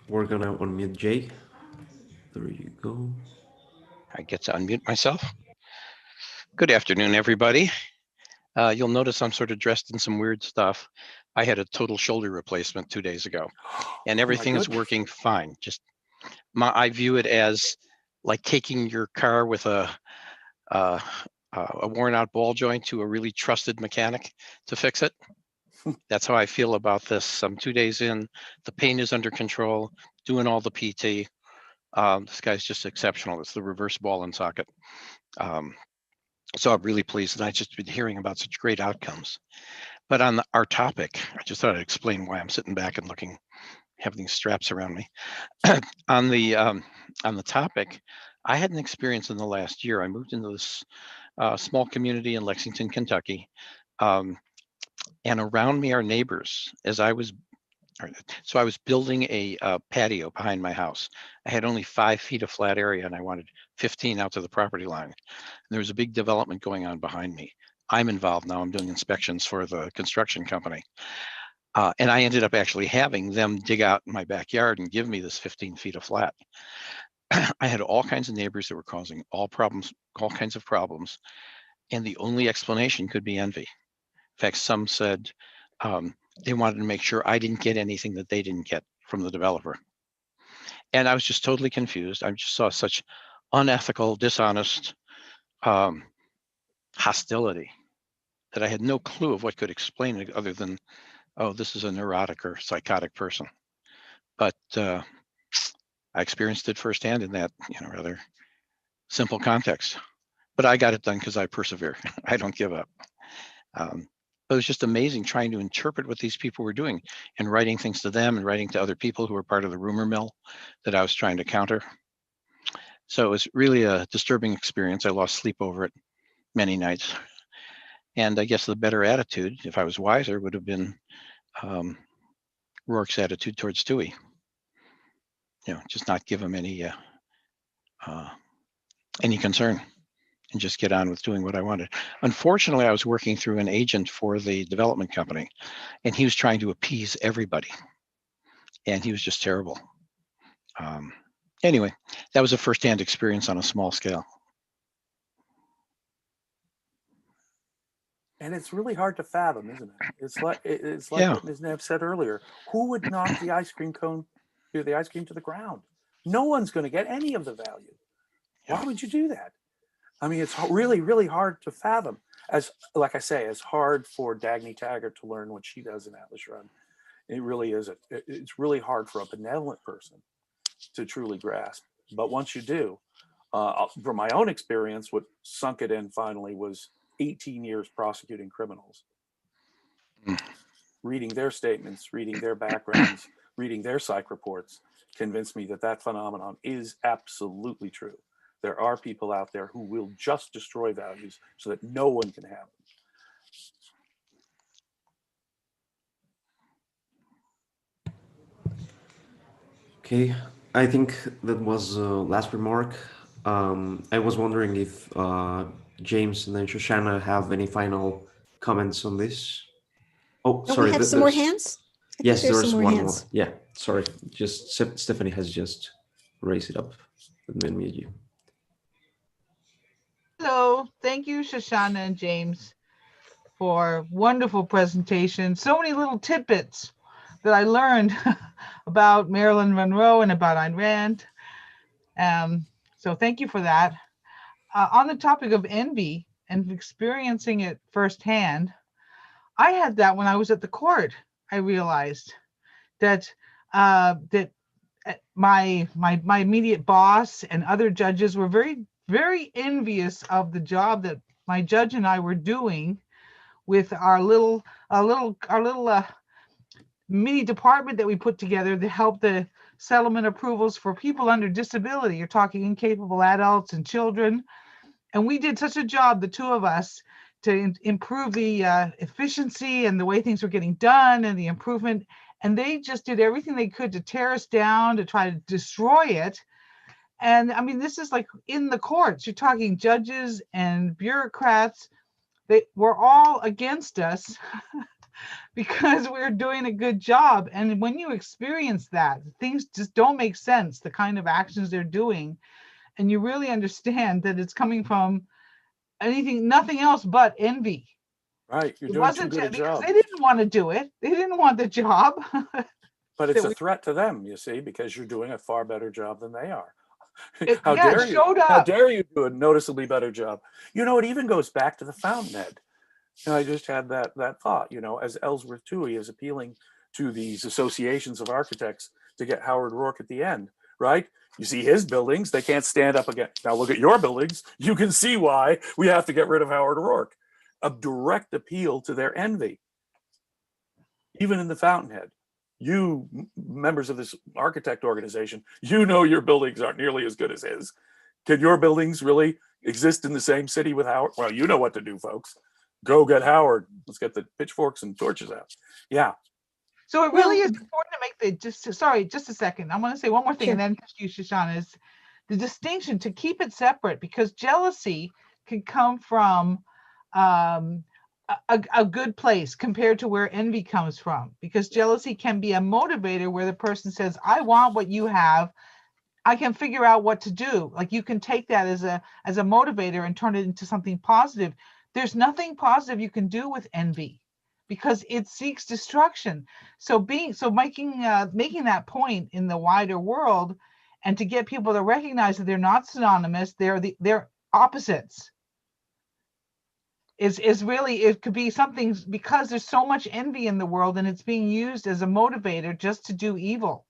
we're gonna unmute Jay. There you go. I get to unmute myself. Good afternoon, everybody. You'll notice I'm sort of dressed in some weird stuff. I had a total shoulder replacement 2 days ago, and everything is working fine. I view it as like taking your car with a worn out ball joint to a really trusted mechanic to fix it. That's how I feel about this. I'm 2 days in, the pain is under control, doing all the PT. This guy's just exceptional. It's the reverse ball and socket. So I'm really pleased, and I've just been hearing about such great outcomes. But on our topic, I just thought I'd explain why I'm sitting back and looking, having these straps around me. On the topic, I had an experience in the last year. I moved into this small community in Lexington, Kentucky, and around me are neighbors. I was building a patio behind my house. I had only 5 feet of flat area, and I wanted 15 out to the property line. And there was a big development going on behind me. I'm involved now. I'm doing inspections for the construction company. And I ended up actually having them dig out in my backyard and give me this 15 feet of flat. I had all kinds of neighbors that were causing all kinds of problems. And the only explanation could be envy. In fact, some said they wanted to make sure I didn't get anything that they didn't get from the developer. And I was just totally confused. I just saw such unethical, dishonest hostility that I had no clue of what could explain it other than, oh, this is a neurotic or psychotic person. But I experienced it firsthand in that, rather simple context. But I got it done because I persevere. I don't give up. It was just amazing trying to interpret what these people were doing and writing things to them and writing to other people who were part of the rumor mill that I was trying to counter. So it was really a disturbing experience. I lost sleep over it many nights. And I guess the better attitude, if I was wiser, would have been Rourke's attitude towards Stewie. Just not give him any concern and just get on with doing what I wanted. Unfortunately, I was working through an agent for the development company, and he was trying to appease everybody. And he was just terrible. Anyway, that was a firsthand experience on a small scale. And it's really hard to fathom, isn't it? It's like Yeah. what Ms. Neff said earlier. Who would knock the ice cream cone, the ice cream to the ground? No one's going to get any of the value. Why would you do that? I mean, it's really, really hard to fathom. Like I say, it's hard for Dagny Taggart to learn what she does in Atlas Shrugged. It really is. It's really hard for a benevolent person to truly grasp. But once you do, from my own experience, what sunk it in finally was 18 years prosecuting criminals. Reading their statements, reading their backgrounds, reading their psych reports convinced me that phenomenon is absolutely true. There are people out there who will just destroy values so that no one can have them. Okay, I think that was the last remark. I was wondering if James and then Shoshana have any final comments on this. Oh, Don't sorry. we have some more hands? Yes, there's some one hands. more. Yeah, sorry. Just Stephanie has just raised it up. Let me unmute you. Hello, thank you, Shoshana and James, for wonderful presentation. So many little tidbits that I learned about Marilyn Monroe and about Ayn Rand. So thank you for that. On the topic of envy and experiencing it firsthand, I had that when I was at the court. I realized that my immediate boss and other judges were very, very envious of the job that my judge and I were doing with our little mini department that we put together to help the settlement approvals for people under disability. You're talking incapable adults and children. And we did such a job, the two of us, to improve the efficiency and the way things were getting done and the improvement. And they just did everything they could to tear us down, to try to destroy it. And I mean, this is like in the courts. You're talking judges and bureaucrats. They were all against us because we were doing a good job. And when you experience that, things just don't make sense, the kind of actions they're doing. And you really understand that it's coming from nothing else but envy. Right, you're doing too good a job. They didn't want to do it. They didn't want the job. But it's a threat to them, you see, because you're doing a far better job than they are. How dare you do a noticeably better job? It even goes back to the Fountainhead. I just had that thought, as Ellsworth Toohey is appealing to these associations of architects to get Howard Rourke at the end, right? You see his buildings, they can't stand up again. Now look at your buildings. You can see why we have to get rid of Howard Rourke. A direct appeal to their envy. Even in the Fountainhead, you members of this architect organization, your buildings aren't nearly as good as his. Can your buildings really exist in the same city with Howard? Well, you know what to do, folks. Go get Howard. Let's get the pitchforks and torches out. Yeah. So it really is important to make just a second. I want to say one more thing, and then you, Shoshana, is the distinction, to keep it separate, because jealousy can come from a good place compared to where envy comes from, because jealousy can be a motivator where the person says, I want what you have. I can figure out what to do. Like, you can take that as a motivator and turn it into something positive. There's nothing positive you can do with envy because it seeks destruction. So making that point in the wider world, and to get people to recognize that they're not synonymous, they're opposites, is really, it could be something, because there's so much envy in the world and it's being used as a motivator just to do evil.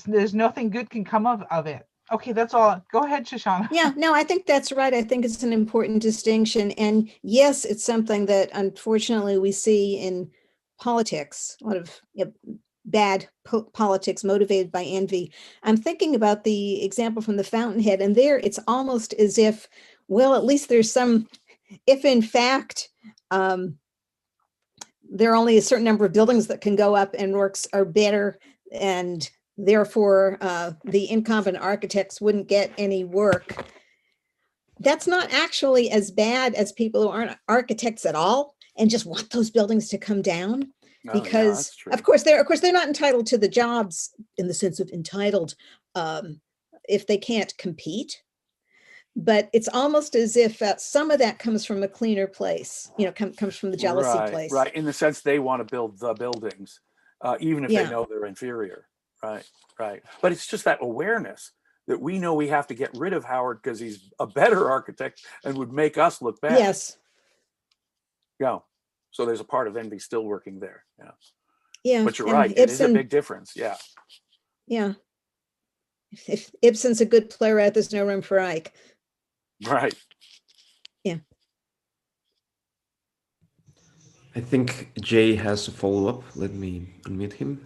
There's nothing good can come of it. Okay, that's all. Go ahead, Shoshana. Yeah, no, I think that's right. I think it's an important distinction. And yes, it's something that unfortunately we see in politics, a lot of bad politics motivated by envy. I'm thinking about the example from the Fountainhead, and there it's almost as if, well, at least there's some, if in fact, there are only a certain number of buildings that can go up and works are better, and therefore the incompetent architects wouldn't get any work. That's not actually as bad as people who aren't architects at all and just want those buildings to come down. Because of course they're not entitled to the jobs in the sense of entitled if they can't compete. But it's almost as if some of that comes from a cleaner place, comes from the jealousy place. Right, in the sense they want to build the buildings, even if they know they're inferior. Right. But it's just that awareness that we know we have to get rid of Howard because he's a better architect and would make us look bad. Yes. Yeah. So there's a part of envy still working there. Yeah. Yeah. But you're right. It is a big difference. Yeah. Yeah. If Ibsen's a good playwright, there's no room for Ike. Right. Yeah. I think Jay has a follow-up. Let me unmute him.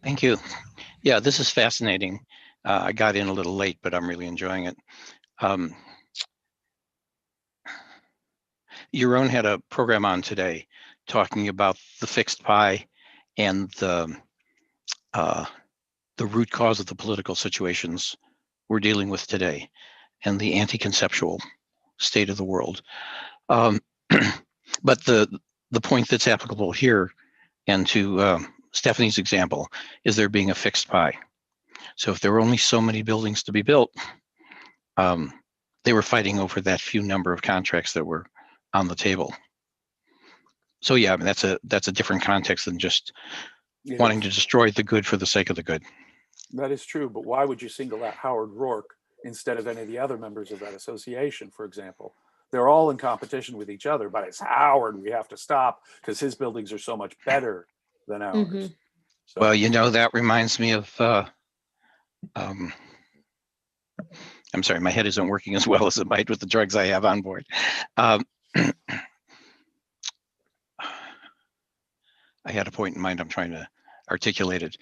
Thank you. Yeah, this is fascinating. I got in a little late, but I'm really enjoying it. Yaron had a program on today talking about the fixed pie and the root cause of the political situations we're dealing with today and the anti-conceptual state of the world. But the point that's applicable here and to Stephanie's example is there being a fixed pie. So if there were only so many buildings to be built, they were fighting over that few number of contracts that were on the table. So yeah, I mean, that's a different context than just wanting to destroy the good for the sake of the good. That is true, but why would you single out Howard Rourke instead of any of the other members of that association, for example? They're all in competition with each other, but it's Howard we have to stop because his buildings are so much better than ours. Mm-hmm. So, well, that reminds me of, I'm sorry, my head isn't working as well as it might with the drugs I have on board. I had a point in mind, I'm trying to articulate it.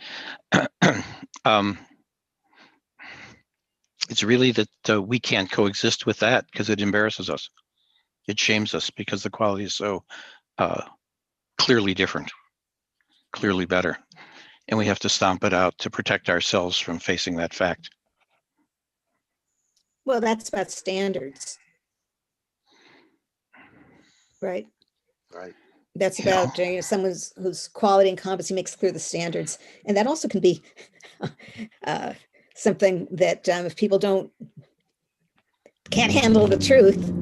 It's really that we can't coexist with that because it embarrasses us. It shames us because the quality is so clearly different, clearly better. And we have to stomp it out to protect ourselves from facing that fact. Well, that's about standards. Right. right. That's about someone whose quality and competency makes clear the standards. And that also can be something that if people can't handle the truth,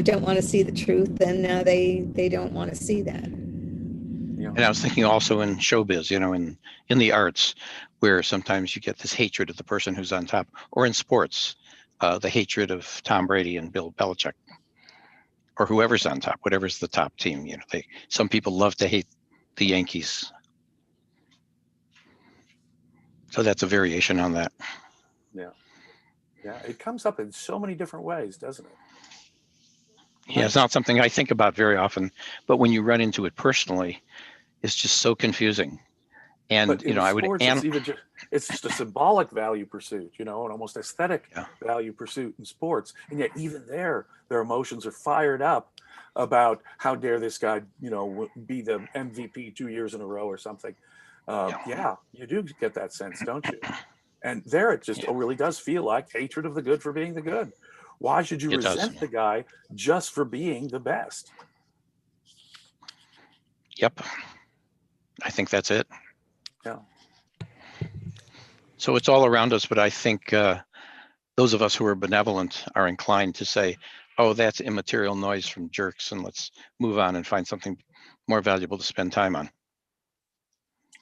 don't want to see the truth, then they don't want to see that. And I was thinking also in showbiz, in the arts, where sometimes you get this hatred of the person who's on top, or in sports, the hatred of Tom Brady and Bill Belichick, or whoever's on top, whatever's the top team. Some people love to hate the Yankees. So that's a variation on that. Yeah, it comes up in so many different ways, doesn't it? Yeah, it's not something I think about very often, but when you run into it personally, it's just so confusing. And I would. It's just a symbolic value pursuit, an almost aesthetic value pursuit in sports, and yet even their emotions are fired up about how dare this guy, be the MVP 2 years in a row or something. Yeah, you do get that sense, don't you? And there it just really does feel like hatred of the good for being the good. Why should you resent the guy just for being the best? Yep. I think that's it. Yeah. So it's all around us, but I think those of us who are benevolent are inclined to say, oh, that's immaterial noise from jerks, and let's move on and find something more valuable to spend time on.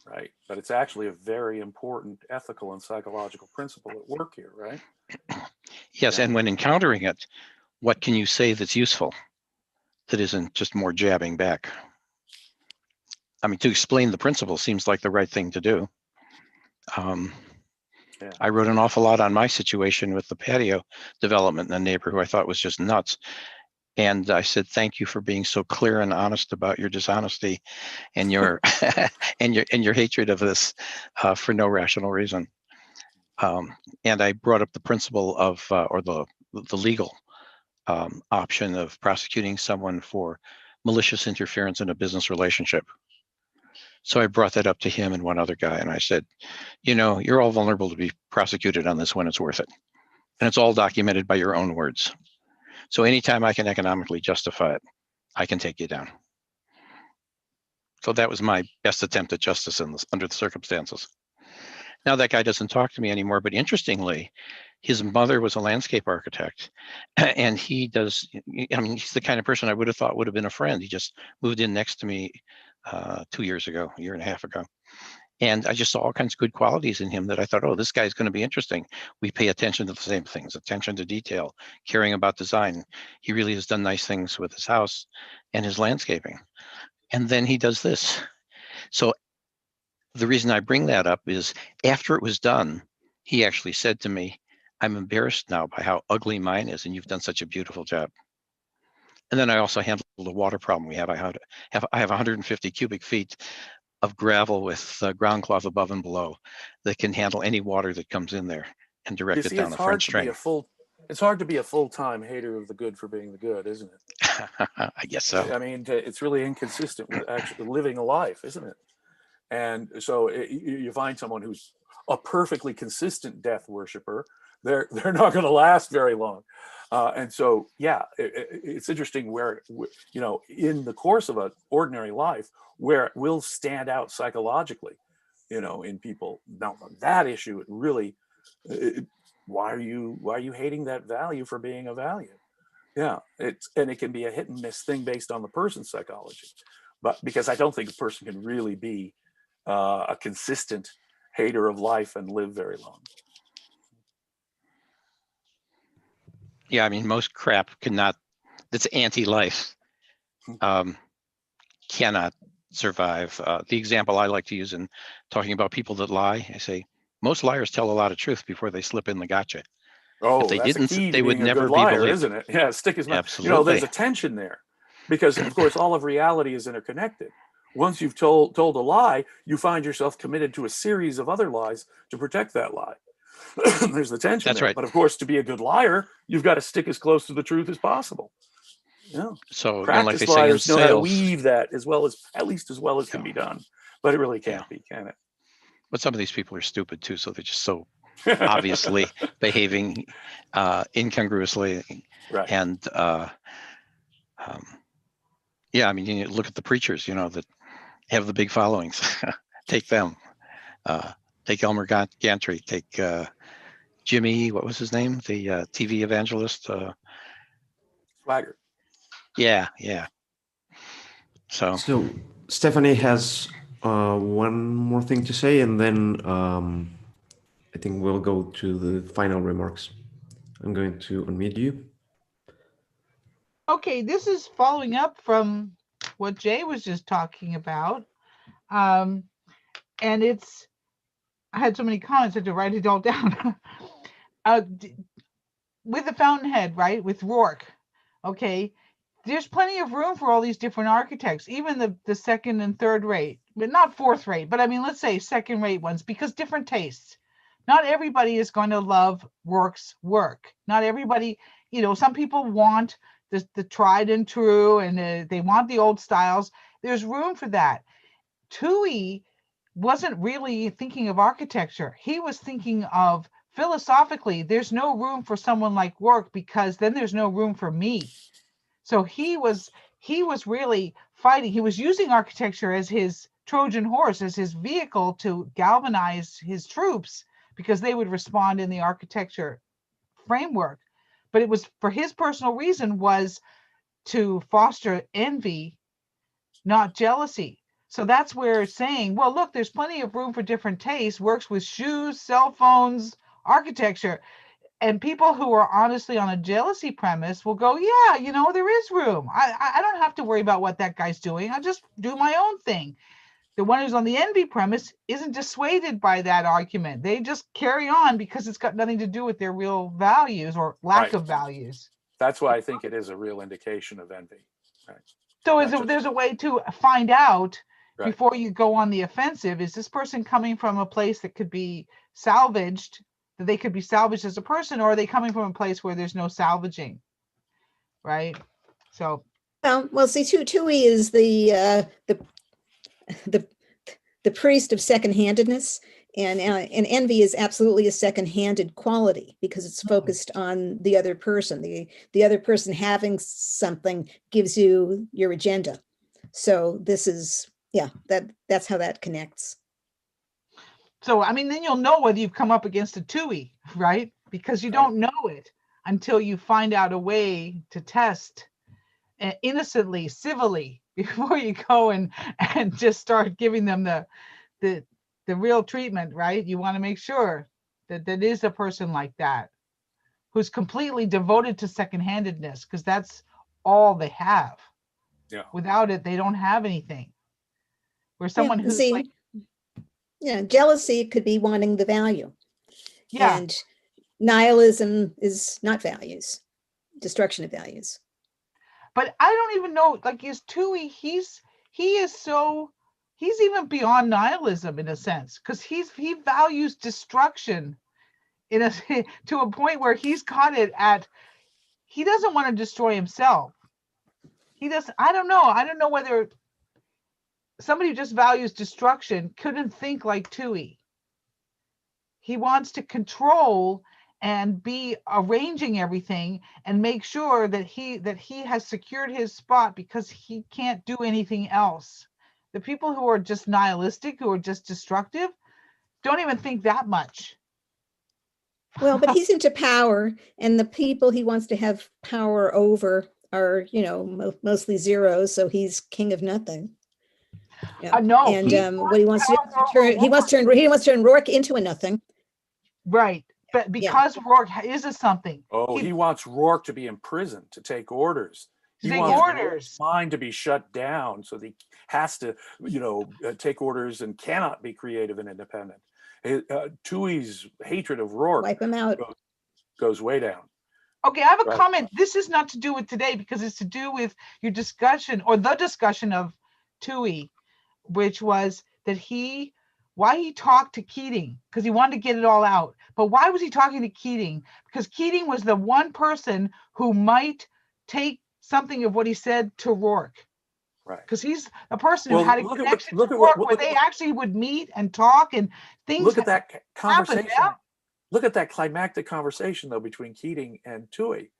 Right. But it's actually a very important ethical and psychological principle at work here, right? Yes, and when encountering it, what can you say that's useful that isn't just more jabbing back? I mean, to explain the principle seems like the right thing to do. I wrote an awful lot on my situation with the patio development in a neighbor who I thought was just nuts. And I said, thank you for being so clear and honest about your dishonesty and your and your hatred of this for no rational reason. And I brought up the principle of or the legal option of prosecuting someone for malicious interference in a business relationship. So I brought that up to him and one other guy, and I said, you know, you're all vulnerable to be prosecuted on this when it's worth it. And it's all documented by your own words. So anytime I can economically justify it, I can take you down. So that was my best attempt at justice in this, under the circumstances. Now that guy doesn't talk to me anymore, but interestingly, his mother was a landscape architect, and he does, I mean, he's the kind of person I would have thought would have been a friend. He just moved in next to me 2 years ago, a year and a half ago. And I just saw all kinds of good qualities in him that I thought, oh, this guy's going to be interesting. We pay attention to the same things, attention to detail, caring about design. He really has done nice things with his house and his landscaping. And then he does this. So the reason I bring that up is after it was done, he actually said to me, I'm embarrassed now by how ugly mine is, and you've done such a beautiful job. And then I also handled the water problem we have. I have 150 cubic feet of gravel with ground cloth above and below that can handle any water that comes in there and direct it down a French drain. It's hard to be a full-time hater of the good for being the good, isn't it? I guess so. I mean, it's really inconsistent with actually living a life, isn't it? And so you find someone who's a perfectly consistent death worshiper, they're not going to last very long. And so, yeah, it's interesting where, you know, in the course of an ordinary life, where it will stand out psychologically, you know, in people. Now, on that issue, it really, why are you hating that value for being a value? Yeah, and it can be a hit and miss thing based on the person's psychology, but because I don't think a person can really be a consistent hater of life and live very long. Yeah, I mean, most crap that's anti-life, cannot survive. The example I like to use in talking about people that lie, I say, most liars tell a lot of truth before they slip in the gotcha. Oh, if they that's didn't, a key to they would being a never good be liar, believed. isn't it? Yeah, stick his mouth. Absolutely. You know, there's a tension there, because of course all of reality is interconnected. Once you've told a lie, you find yourself committed to a series of other lies to protect that lie. There's the tension. That's there. right. But of course, to be a good liar, you've got to stick as close to the truth as possible. Yeah. So, you know, Practice like they say in liars know how to sales, weave that at least as well as can be done. But it really can't be, can it? but some of these people are stupid too, so they're just so obviously behaving incongruously. Right. And yeah, I mean, you look at the preachers, you know, that have the big followings. Take them. Take Elmer Gantry. Take Jimmy, what was his name? The TV evangelist. Swagger. Yeah. So Stephanie has one more thing to say, and then I think we'll go to the final remarks. I'm going to unmute you. Okay, this is following up from what Jay was just talking about. And I had so many comments, I had to write it all down. With the Fountainhead, right, with Rourke, okay, there's plenty of room for all these different architects, even the second and third rate, but not fourth rate, but I mean, let's say second rate ones, because different tastes. Not everybody is going to love Rourke's work. Not everybody, you know, some people want the tried and true, and they want the old styles. There's room for that. Toohey wasn't really thinking of architecture. He was thinking of philosophically, there's no room for someone like Rourke because then there's no room for me. So he was really fighting. He was using architecture as his Trojan horse, as his vehicle to galvanize his troops because they would respond in the architecture framework. But it was for his personal reason was to foster envy, not jealousy. So that's where saying, well, look, there's plenty of room for different tastes, works with shoes, cell phones, architecture. And people who are honestly on a jealousy premise will go, yeah, you know, there is room. I don't have to worry about what that guy's doing. I'll just do my own thing. The one who's on the envy premise isn't dissuaded by that argument. They just carry on because it's got nothing to do with their real values or lack Right. of values. That's why I think it is a real indication of envy. Right. So there's a way to find out Right. before you go on the offensive, is this person coming from a place that could be salvaged, that they could be salvaged as a person, or are they coming from a place where there's no salvaging? Right. So. Well, see, Tui is the priest of second-handedness, and envy is absolutely a second-handed quality because it's focused on the other person. The other person having something gives you your agenda. So this is, yeah, that's how that connects. So, I mean, then you'll know whether you've come up against a Tui, right? Because you don't know it until you find out a way to test innocently, civilly, before you go and just start giving them the real treatment, right? You want to make sure that that is a person like that who's completely devoted to second-handedness, because that's all they have. Yeah. Without it, they don't have anything. Where someone who's see, like, yeah, jealousy could be wanting the value. yeah, And nihilism is not values, destruction of values. but I don't even know, like, is Tui, he's even beyond nihilism in a sense, because he values destruction in a to a point where he's got it at, he doesn't want to destroy himself. I don't know whether somebody who just values destruction couldn't think like Tui. He wants to control and be arranging everything and make sure that he has secured his spot because he can't do anything else. The people who are just nihilistic, who are just destructive, don't even think that much. Well, but he's into power, and the people he wants to have power over are, mostly zeros. So he's king of nothing. Yeah. No, and what he wants to turn, he wants to turn Rourke into a nothing. Right, but because Rourke is a something. Oh, he wants Rourke to be imprisoned, to take orders. He take wants orders. Rourke's mind to be shut down, so that he has to, take orders and cannot be creative and independent. Tui's hatred of Rourke Wipe him out. Goes way down. Okay, I have a comment. This is not to do with today because it's to do with your discussion or the discussion of Tui, which was that why he talked to Keating, because he wanted to get it all out. But why was he talking to Keating? Because Keating was the one person who might take something of what he said to Rourke. Right. Because he's a person who had a connection to Rourke where they actually would meet and talk and things. Look at that conversation. Happen, yeah? Look at that climactic conversation, though, between Keating and Tui.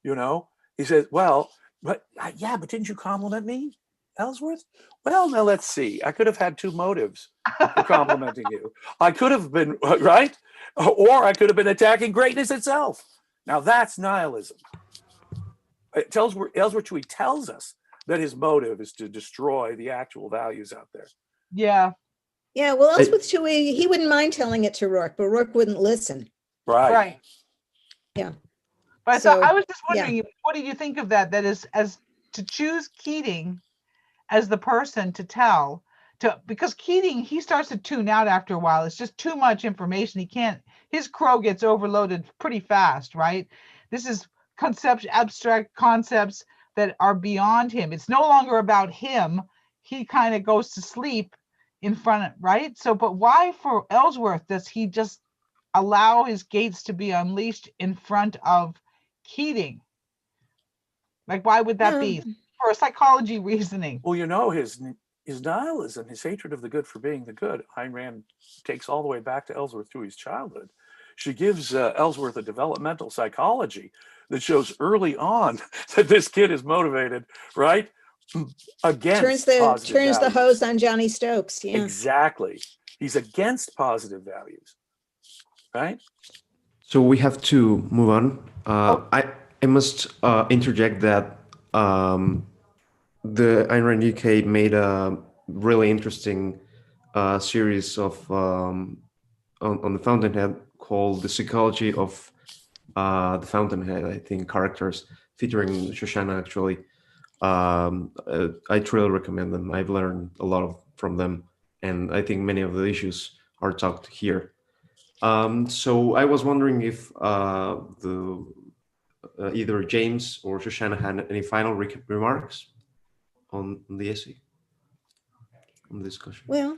He says, well, but didn't you compliment me, Ellsworth? Well, now let's see. I could have had two motives for complimenting you. I could have been, right? Or I could have been attacking greatness itself. Now that's nihilism. Ellsworth Tui tells us that his motive is to destroy the actual values out there. Yeah. Yeah, well, Ellsworth Tui, he wouldn't mind telling it to Rourke, but Rourke wouldn't listen. Right. Yeah. But so I was just wondering, what did you think of that? That is, as to choose Keating as the person to tell, because Keating, he starts to tune out after a while. It's just too much information. His crow gets overloaded pretty fast, right? This is abstract concepts that are beyond him. It's no longer about him. He kind of goes to sleep in front of, right? So, but why for Ellsworth does he just allow his gates to be unleashed in front of Keating? Like, why would that be? For a psychology reasoning. Well, his nihilism, his hatred of the good for being the good, Ayn Rand takes all the way back to Ellsworth through his childhood. She gives Ellsworth a developmental psychology that shows early on that this kid is motivated, right, against Turns positive the values. hose on Johnny Stokes. Yeah. Exactly. He's against positive values, right? So we have to move on. I must interject that the Ayn Rand UK made a really interesting series of on the Fountainhead called "The Psychology of the Fountainhead." I think characters featuring Shoshana actually. I truly recommend them. I've learned a lot from them, and I think many of the issues are talked here. So I was wondering if either James or Shoshana had any final remarks on the essay, on the discussion. Well,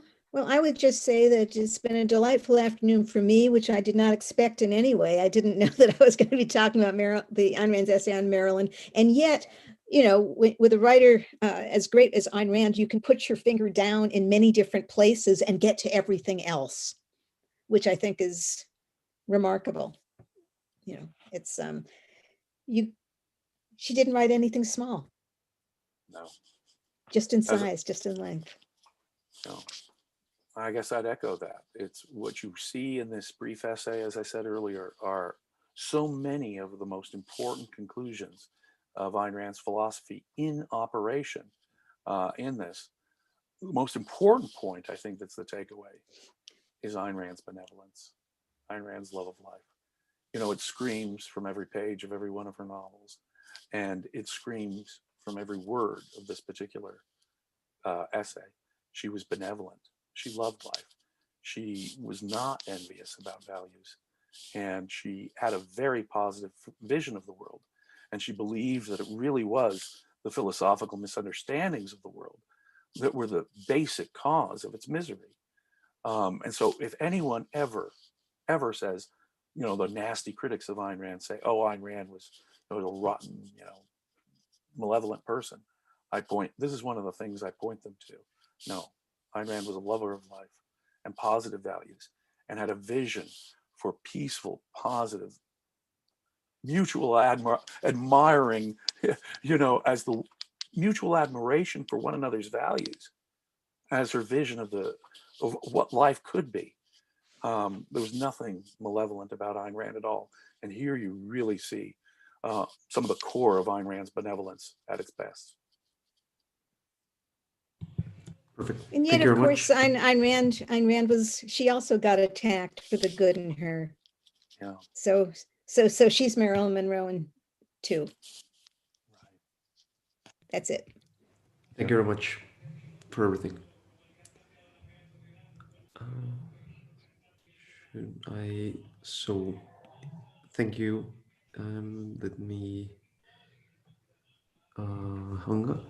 I would just say that it's been a delightful afternoon for me, which I did not expect in any way. I didn't know that I was going to be talking about the Ayn Rand's essay on Marilyn, and yet, you know, with a writer as great as Ayn Rand, you can put your finger down in many different places and get to everything else, which I think is remarkable. You know, it's she didn't write anything small. No. Just in size, just in length. No. I guess I'd echo that. It's what you see in this brief essay, as I said earlier, are so many of the most important conclusions of Ayn Rand's philosophy in operation in this. The most important point, I think, that's the takeaway, is Ayn Rand's benevolence, Ayn Rand's love of life. You know, it screams from every page of every one of her novels, and it screams from every word of this particular essay. She was benevolent. She loved life. She was not envious about values. And she had a very positive vision of the world. And she believed that it really was the philosophical misunderstandings of the world that were the basic cause of its misery. And so if anyone ever says, you know, the nasty critics of Ayn Rand say, oh, Ayn Rand was a rotten, you know, malevolent person, this is one of the things I point them to. No, Ayn Rand was a lover of life and positive values and had a vision for peaceful, positive, mutual admiring, you know, as the mutual admiration for one another's values, as her vision of what life could be. There was nothing malevolent about Ayn Rand at all. And here you really see some of the core of Ayn Rand's benevolence at its best. Perfect. And yet, Thank you of very course, much. Ayn Rand she also got attacked for the good in her. Yeah. So she's Marilyn Monroe too. Right. That's it. Thank you very much for everything. Thank you. Let me hang up.